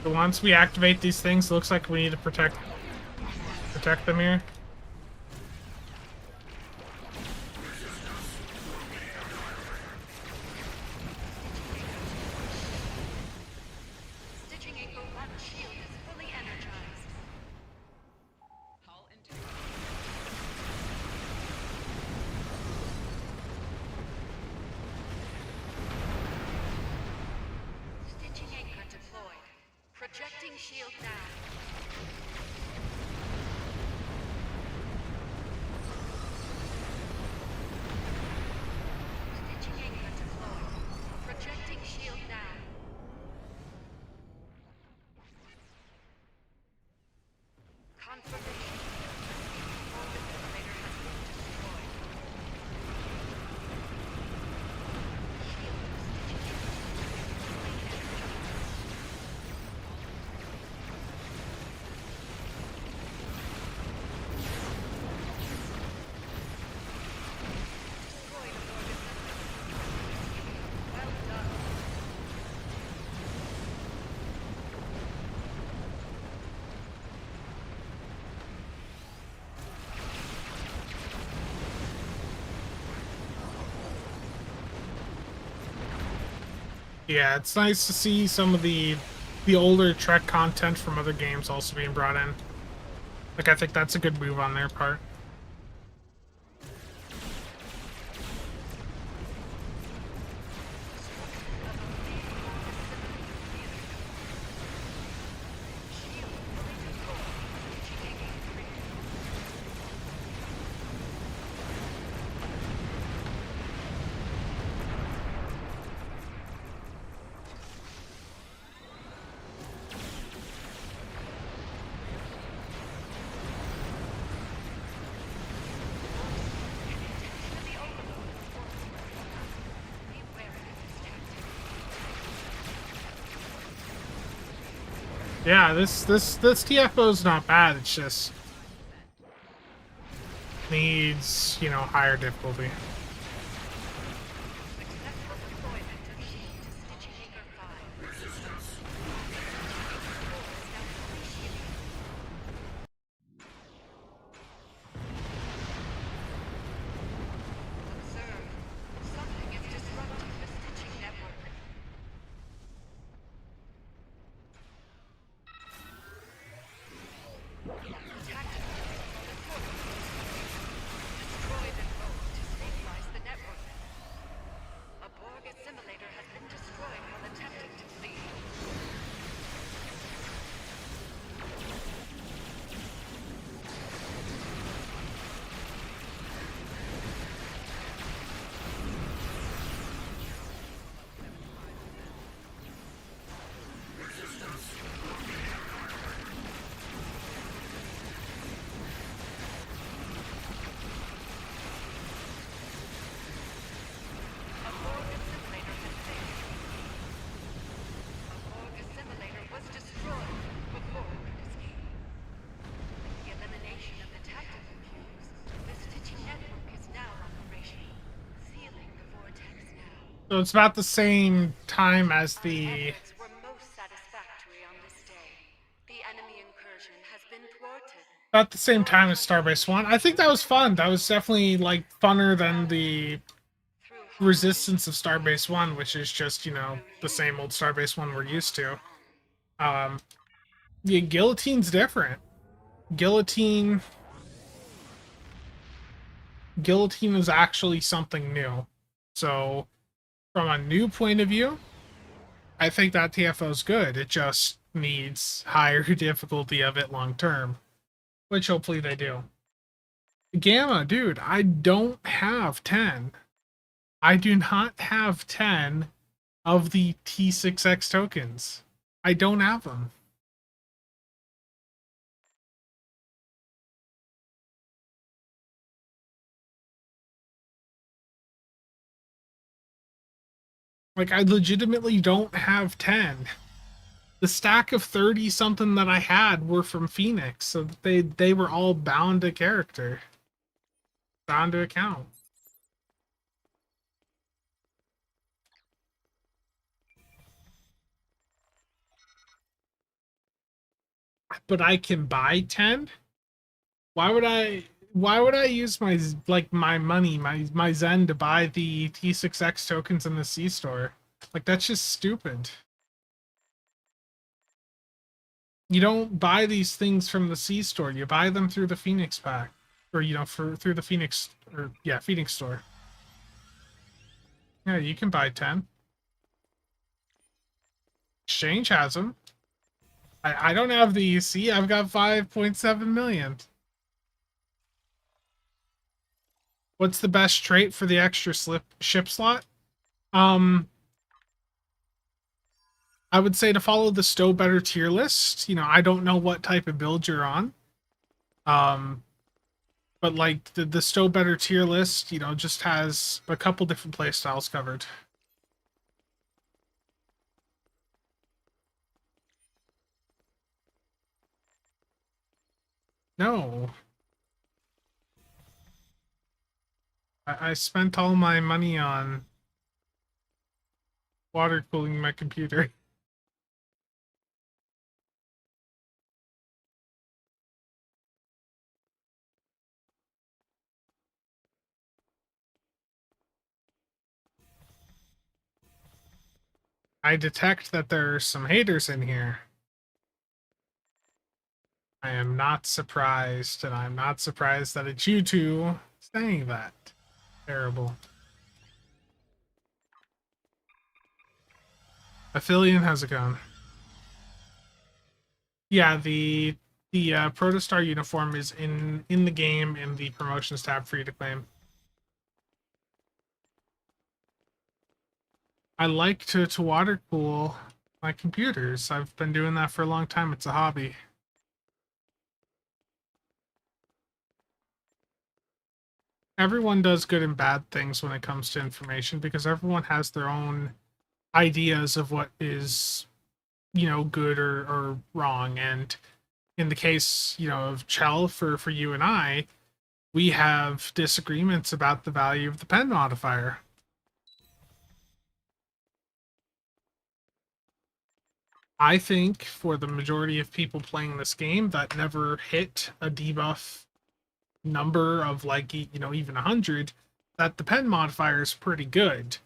So once we activate these things, it looks like we need to protect them here. Stitching anchor 1 shield is fully energized. Hull intact. Stitching anchor deployed. Projecting shield now. Stitching anchor deployed. Projecting shield now. Confirmation. Orbit simulator has been destroyed. Shield stitching anchor fully energized. Destroyed an orbit simulator. Well done. Yeah, it's nice to see some of the older Trek content from other games also being brought in. Like, I think that's a good move on their part. Shield fully deployed. Stitching anchor 3. Yeah, this TFO is not bad. It's just needs, you know, higher difficulty. Successful deployment of shield to Stitching Anchor 5. Resistance. Observe. Something is disrupting the stitching network. Tactical destroy them both to stabilize the network. A Borg assimilator has been destroyed while attempting to flee. A Borg assimilator has failed. A Borg assimilator was destroyed before it could escape. With the elimination of the tactical cubes, the stitching network is now operational, sealing the vortex now. So it's about the same time as Our the efforts were most satisfactory on this day. The enemy incursion has been thwarted. about the same time as Starbase 1. I think that was fun. That was definitely like funner than the Through resistance of Starbase 1, which is just, you know, the same old Starbase 1 we're used to. Yeah, Guillotine's different. Guillotine Guillotine is actually something new. So from a new point of view, I think that TFO is good. It just needs higher difficulty of it long term, which hopefully they do. Gamma, dude, I don't have 10. I do not have 10 of the T6X tokens. I don't have them. Like, I legitimately don't have 10. The stack of 30 something that I had were from Phoenix, so they were all bound to character. Bound to account. But I can buy 10? Why would I use my my money, my Zen to buy the T6X tokens in the C store? Like, that's just stupid. You don't buy these things from the C store. You buy them through the Phoenix pack, or you know, through the Phoenix, or yeah, Phoenix store. Yeah, you can buy 10. Exchange has them. I don't have the EC. I've got 5.7 million. What's the best trait for the extra ship slot? I would say to follow the Stow Better tier list. You know, I don't know what type of build you're on. But like the Stow Better tier list, you know, just has a couple different playstyles covered. No. I spent all my money on water cooling my computer. I detect that there are some haters in here. I am not surprised, and I'm not surprised that it's you two saying that. Terrible. Aphelion has a gun. Yeah, the Protostar uniform is in the game in the promotions tab for you to claim. I like to water cool my computers. I've been doing that for a long time. It's a hobby. Everyone does good and bad things when it comes to information because everyone has their own ideas of what is good or wrong. And in the case, of Chell, for you and I, we have disagreements about the value of the pen modifier. I think for the majority of people playing this game that never hit a debuff number of like even 100, that the pen modifier is pretty good.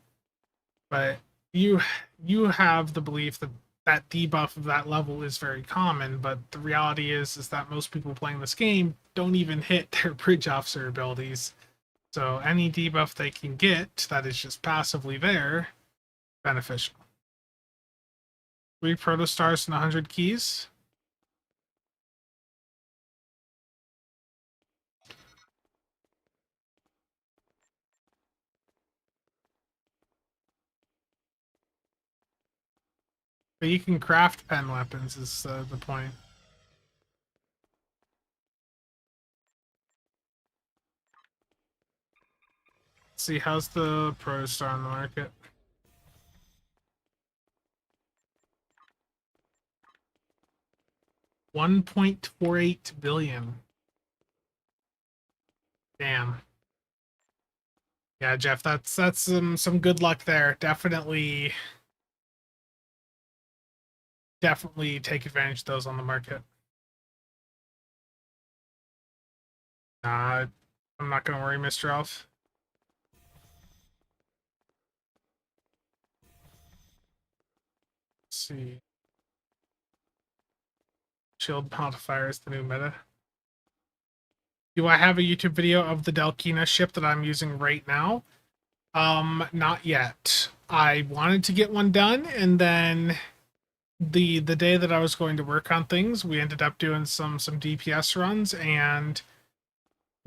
But you you have the belief that that debuff of that level is very common, but the reality is that most people playing this game don't even hit their bridge officer abilities. So any debuff they can get that is just passively there, beneficial. 3 protostars and 100 keys. But you can craft pen weapons is the point. Let's see, how's the protostar on the market? $1.48 billion. Damn. Yeah, Jeff, that's some good luck there. Definitely take advantage of those on the market. I'm not gonna worry, Mr. Elf. Let's see. Shield modifier is the new meta. Do I have a YouTube video of the Delkina ship that I'm using right now? Not yet. I wanted to get one done, and then the day that I was going to work on things, we ended up doing some DPS runs, and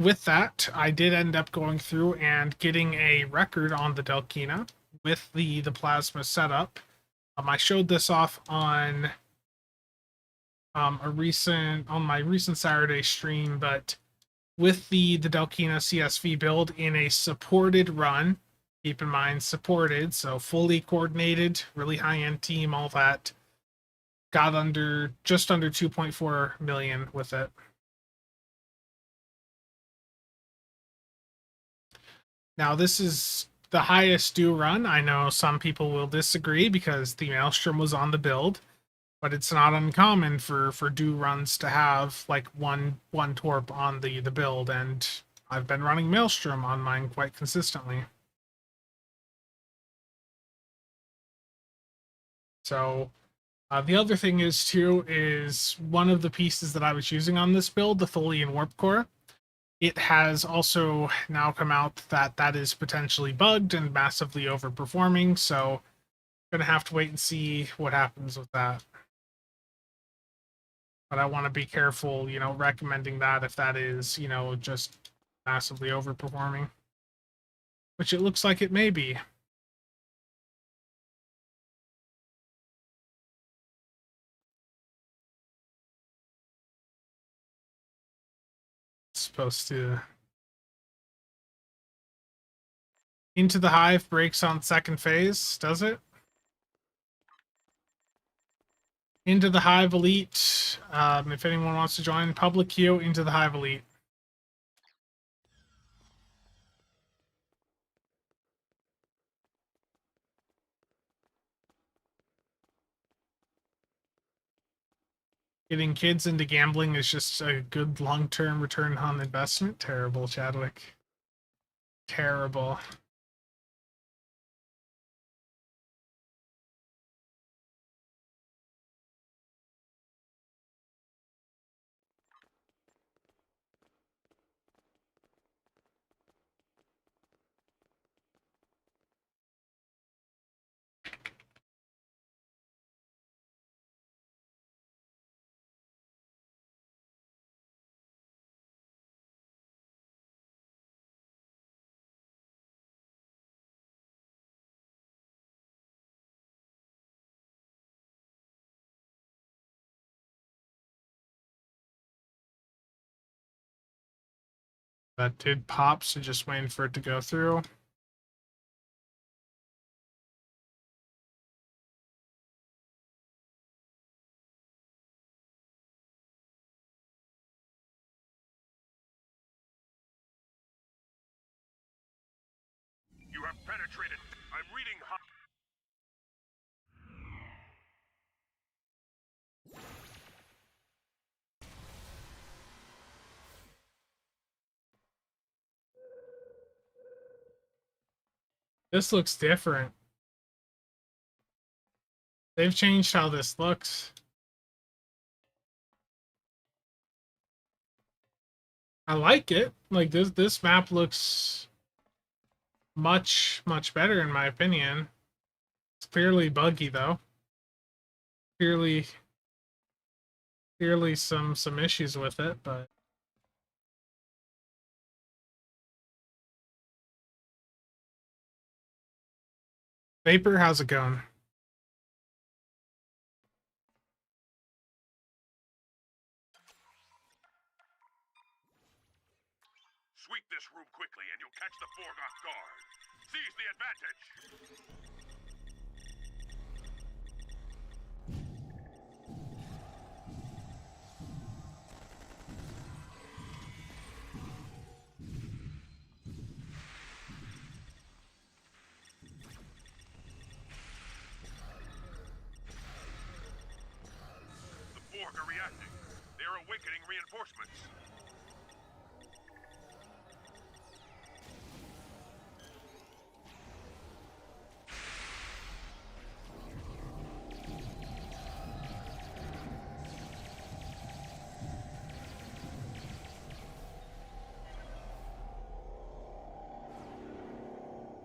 with that, I did end up going through and getting a record on the Delkina with the plasma setup. I showed this off on my recent Saturday stream, but with the Delkina CSV build in a supported run, keep in mind supported, so fully coordinated, really high end team, all that, got just under 2.4 million with it. Now this is the highest due run. I know some people will disagree because the Maelstrom was on the build, but it's not uncommon for due runs to have like one torp on the build, and I've been running Maelstrom on mine quite consistently. So the other thing is too is one of the pieces that I was using on this build, the Tholian Warp Core. It has also now come out that that is potentially bugged and massively overperforming. So gonna have to wait and see what happens with that. But I want to be careful, recommending that if that is, just massively overperforming, which it looks like it may be. It's supposed to. Into the Hive breaks on second phase, does it? Into the Hive Elite. If anyone wants to join public queue, Into the Hive Elite. Getting kids into gambling is just a good long-term return on investment. Terrible, Chadwick. Terrible. That did pop, so just waiting for it to go through. penetrated. I'm reading high. This looks different. They've changed how this looks. I like it. Like this map looks much better in my opinion. It's clearly buggy though. Clearly some issues with it, but Vapor, how's it going? Sweep this room quickly and you'll catch the Borg off guard. Seize the advantage. The Borg are reacting. They're awakening reinforcements.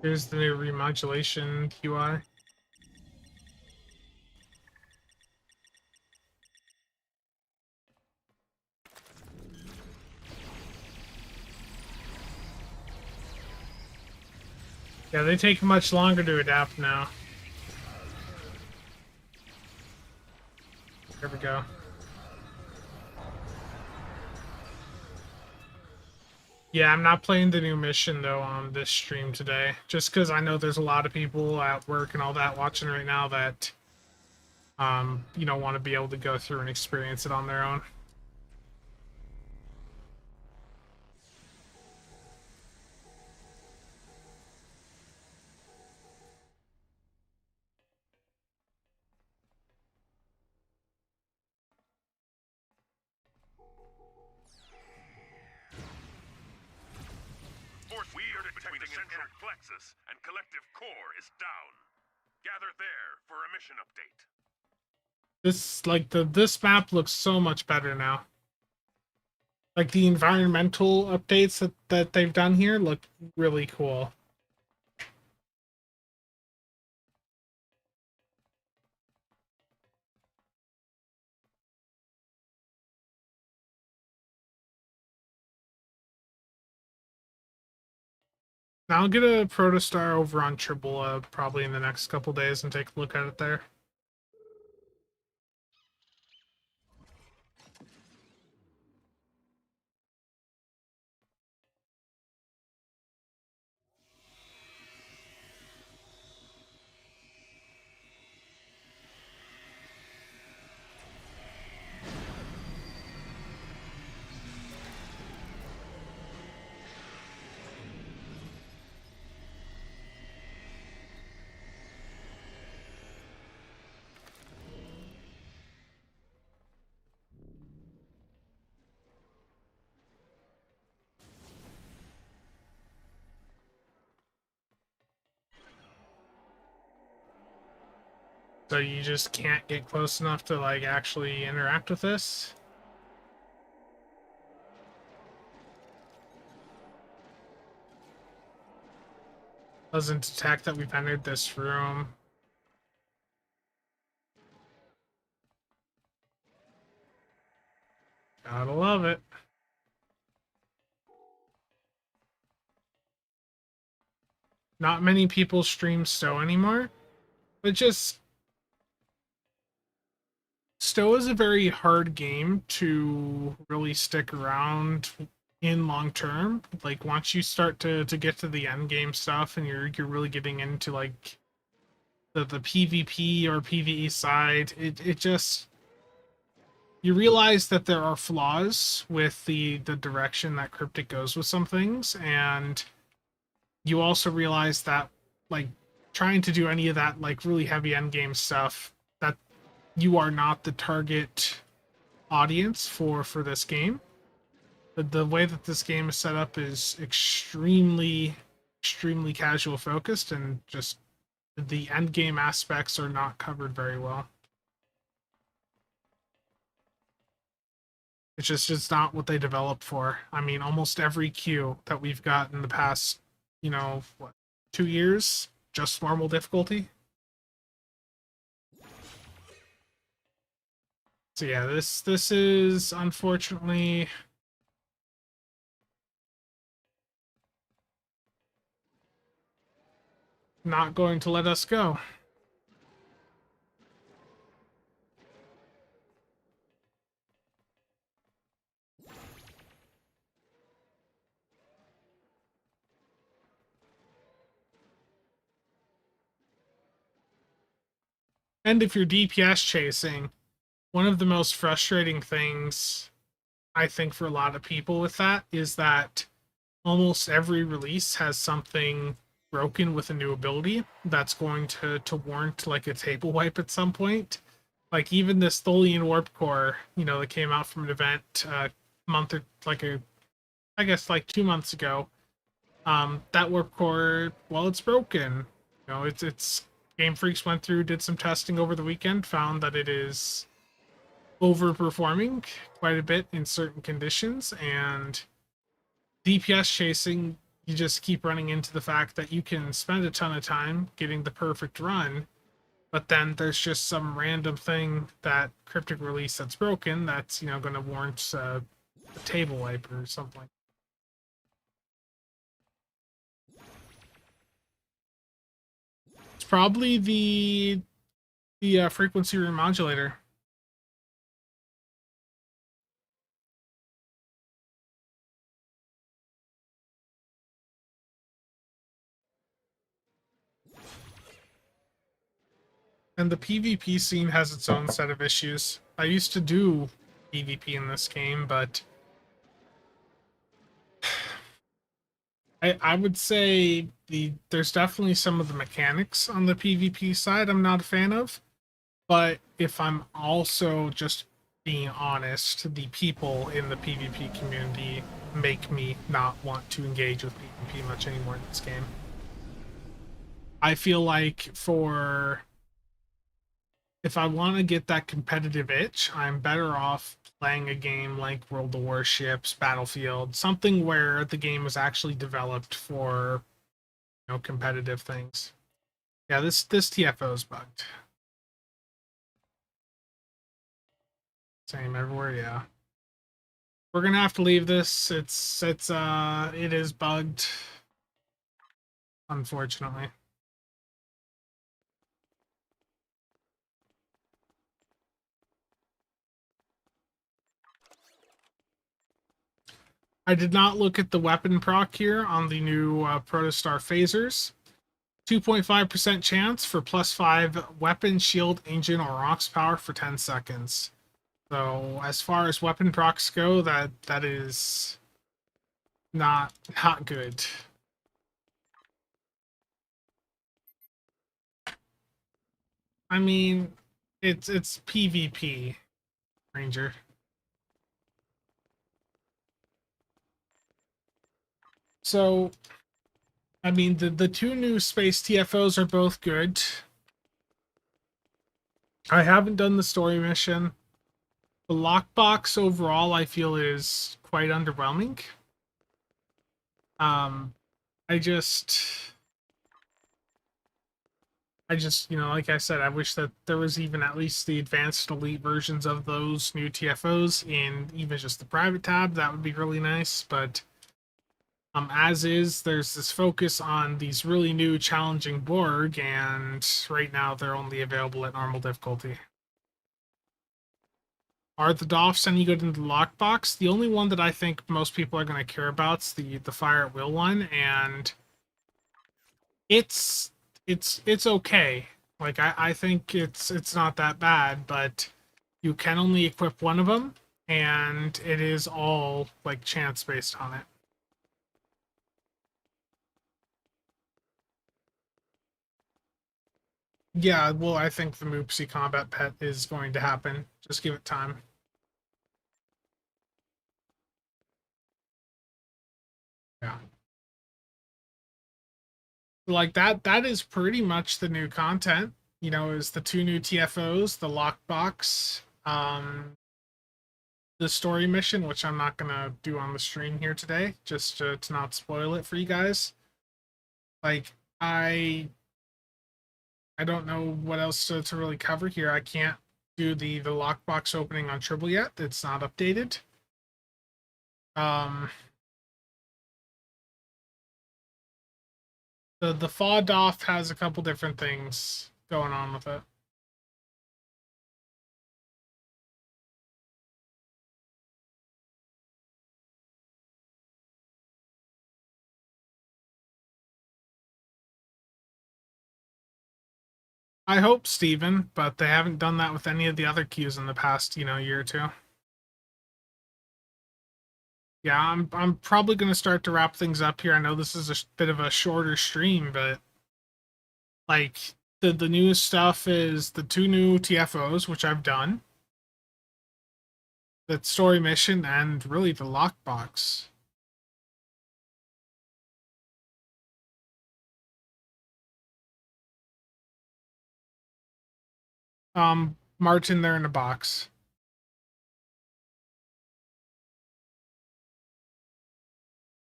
Here's the new remodulation UI. Yeah, they take much longer to adapt now. There we go. Yeah, I'm not playing the new mission though on this stream today, just because I know there's a lot of people at work and all that watching right now that, you know, want to be able to go through and experience it on their own. Force weird between the central plexus and collective core is down. Gather there for a mission update. This map looks so much better now. Like the environmental updates that they've done here look really cool. I'll get a protostar over on Triple probably in the next couple days and take a look at it there. So you just can't get close enough to like actually interact with this? Doesn't detect that we've entered this room. Gotta love it. Not many people stream Stowe anymore, but just Stowe is a very hard game to really stick around in long term. Like once you start to get to the end game stuff and you're really getting into like the PvP or PvE side, it just you realize that there are flaws with the direction that Cryptic goes with some things, and you also realize that like trying to do any of that like really heavy end game stuff, that you are not the target audience for this game. The way that this game is set up is extremely casual focused, and just the end game aspects are not covered very well. It's not what they developed for. I mean, almost every queue that we've got in the past, what, 2 years, just normal difficulty. So yeah, this is unfortunately not going to let us go. And if you're DPS chasing, one of the most frustrating things I think for a lot of people with that is that almost every release has something broken with a new ability that's going to warrant like a table wipe at some point. Like even this Tholian Warp Core, that came out from an event month or I guess like 2 months ago. That Warp Core, well, it's broken. It's Game Freaks went through, did some testing over the weekend, found that it is overperforming quite a bit in certain conditions, and DPS chasing, you just keep running into the fact that you can spend a ton of time getting the perfect run, but then there's just some random thing that cryptic release that's broken that's going to warrant a table wipe or something. It's probably the frequency remodulator. And the PvP scene has its own set of issues. I used to do PvP in this game, but I would say there's definitely some of the mechanics on the PvP side I'm not a fan of. But if I'm also just being honest, the people in the PvP community make me not want to engage with PvP much anymore in this game. I feel like if I want to get that competitive itch, I'm better off playing a game like World of Warships, Battlefield, something where the game was actually developed for, competitive things. Yeah, this TFO is bugged. Same everywhere, yeah. We're gonna have to leave this. It is bugged, unfortunately. I did not look at the weapon proc here on the new Protostar phasers. 2.5% chance for +5 weapon, shield, engine, or rocks power for 10 seconds. So as far as weapon procs go, that is not good. I mean, it's PvP, Ranger. So I mean, the two new space TFOs are both good. I haven't done the story mission. The lockbox overall, I feel, is quite underwhelming. Um, I just, like I said, I wish that there was even at least the advanced elite versions of those new TFOs in even just the private tab. That would be really nice, but as is, there's this focus on these really new challenging Borg, and right now they're only available at normal difficulty. Are the Dolphs any good in the lockbox? The only one that I think most people are going to care about is the Fire at Will one, and it's okay. Like I think it's not that bad, but you can only equip one of them, and it is all like chance based on it. Yeah, well, I think the Moopsy combat pet is going to happen. Just give it time. Yeah. Like that is pretty much the new content. You know, is the 2 new TFOs, the lockbox, the story mission, which I'm not gonna do on the stream here today, just to not spoil it for you guys. Like, I don't know what else to really cover here. I can't do the lockbox opening on Tribble yet. It's not updated. Um, the Fawdoff has a couple different things going on with it. I hope, Steven, but they haven't done that with any of the other queues in the past, year or two. Yeah, I'm probably gonna start to wrap things up here. I know this is a bit of a shorter stream, but like the new stuff is the 2 new TFOs, which I've done, the story mission, and really the lockbox. Martin, they're in a box.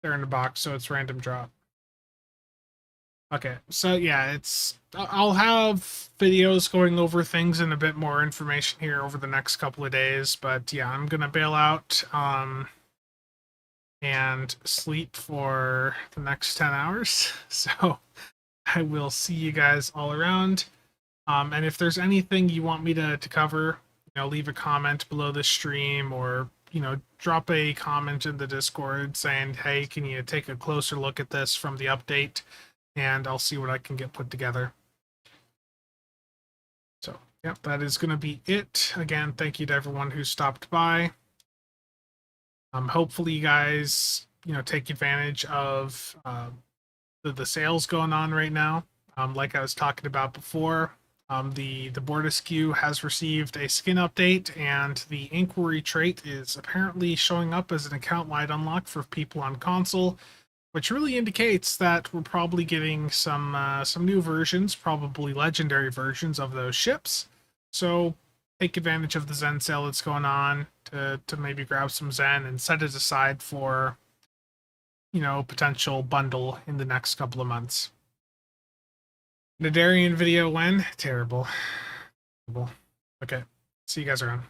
They're in a box, so it's random drop. Okay, so yeah, I'll have videos going over things and a bit more information here over the next couple of days, but yeah, I'm gonna bail out and sleep for the next 10 hours. So I will see you guys all around. And if there's anything you want me to cover, leave a comment below the stream, or drop a comment in the Discord saying, hey, can you take a closer look at this from the update, and I'll see what I can get put together. So yep, that is going to be it. Again, thank you to everyone who stopped by. Hopefully you guys take advantage of the sales going on right now. Like I was talking about before, the Bordeaux has received a skin update, and the Inquiry trait is apparently showing up as an account-wide unlock for people on console, which really indicates that we're probably getting some new versions, probably legendary versions of those ships. So take advantage of the Zen sale that's going on to maybe grab some Zen and set it aside for potential bundle in the next couple of months. Nadarian video when? Terrible. Okay. See you guys around.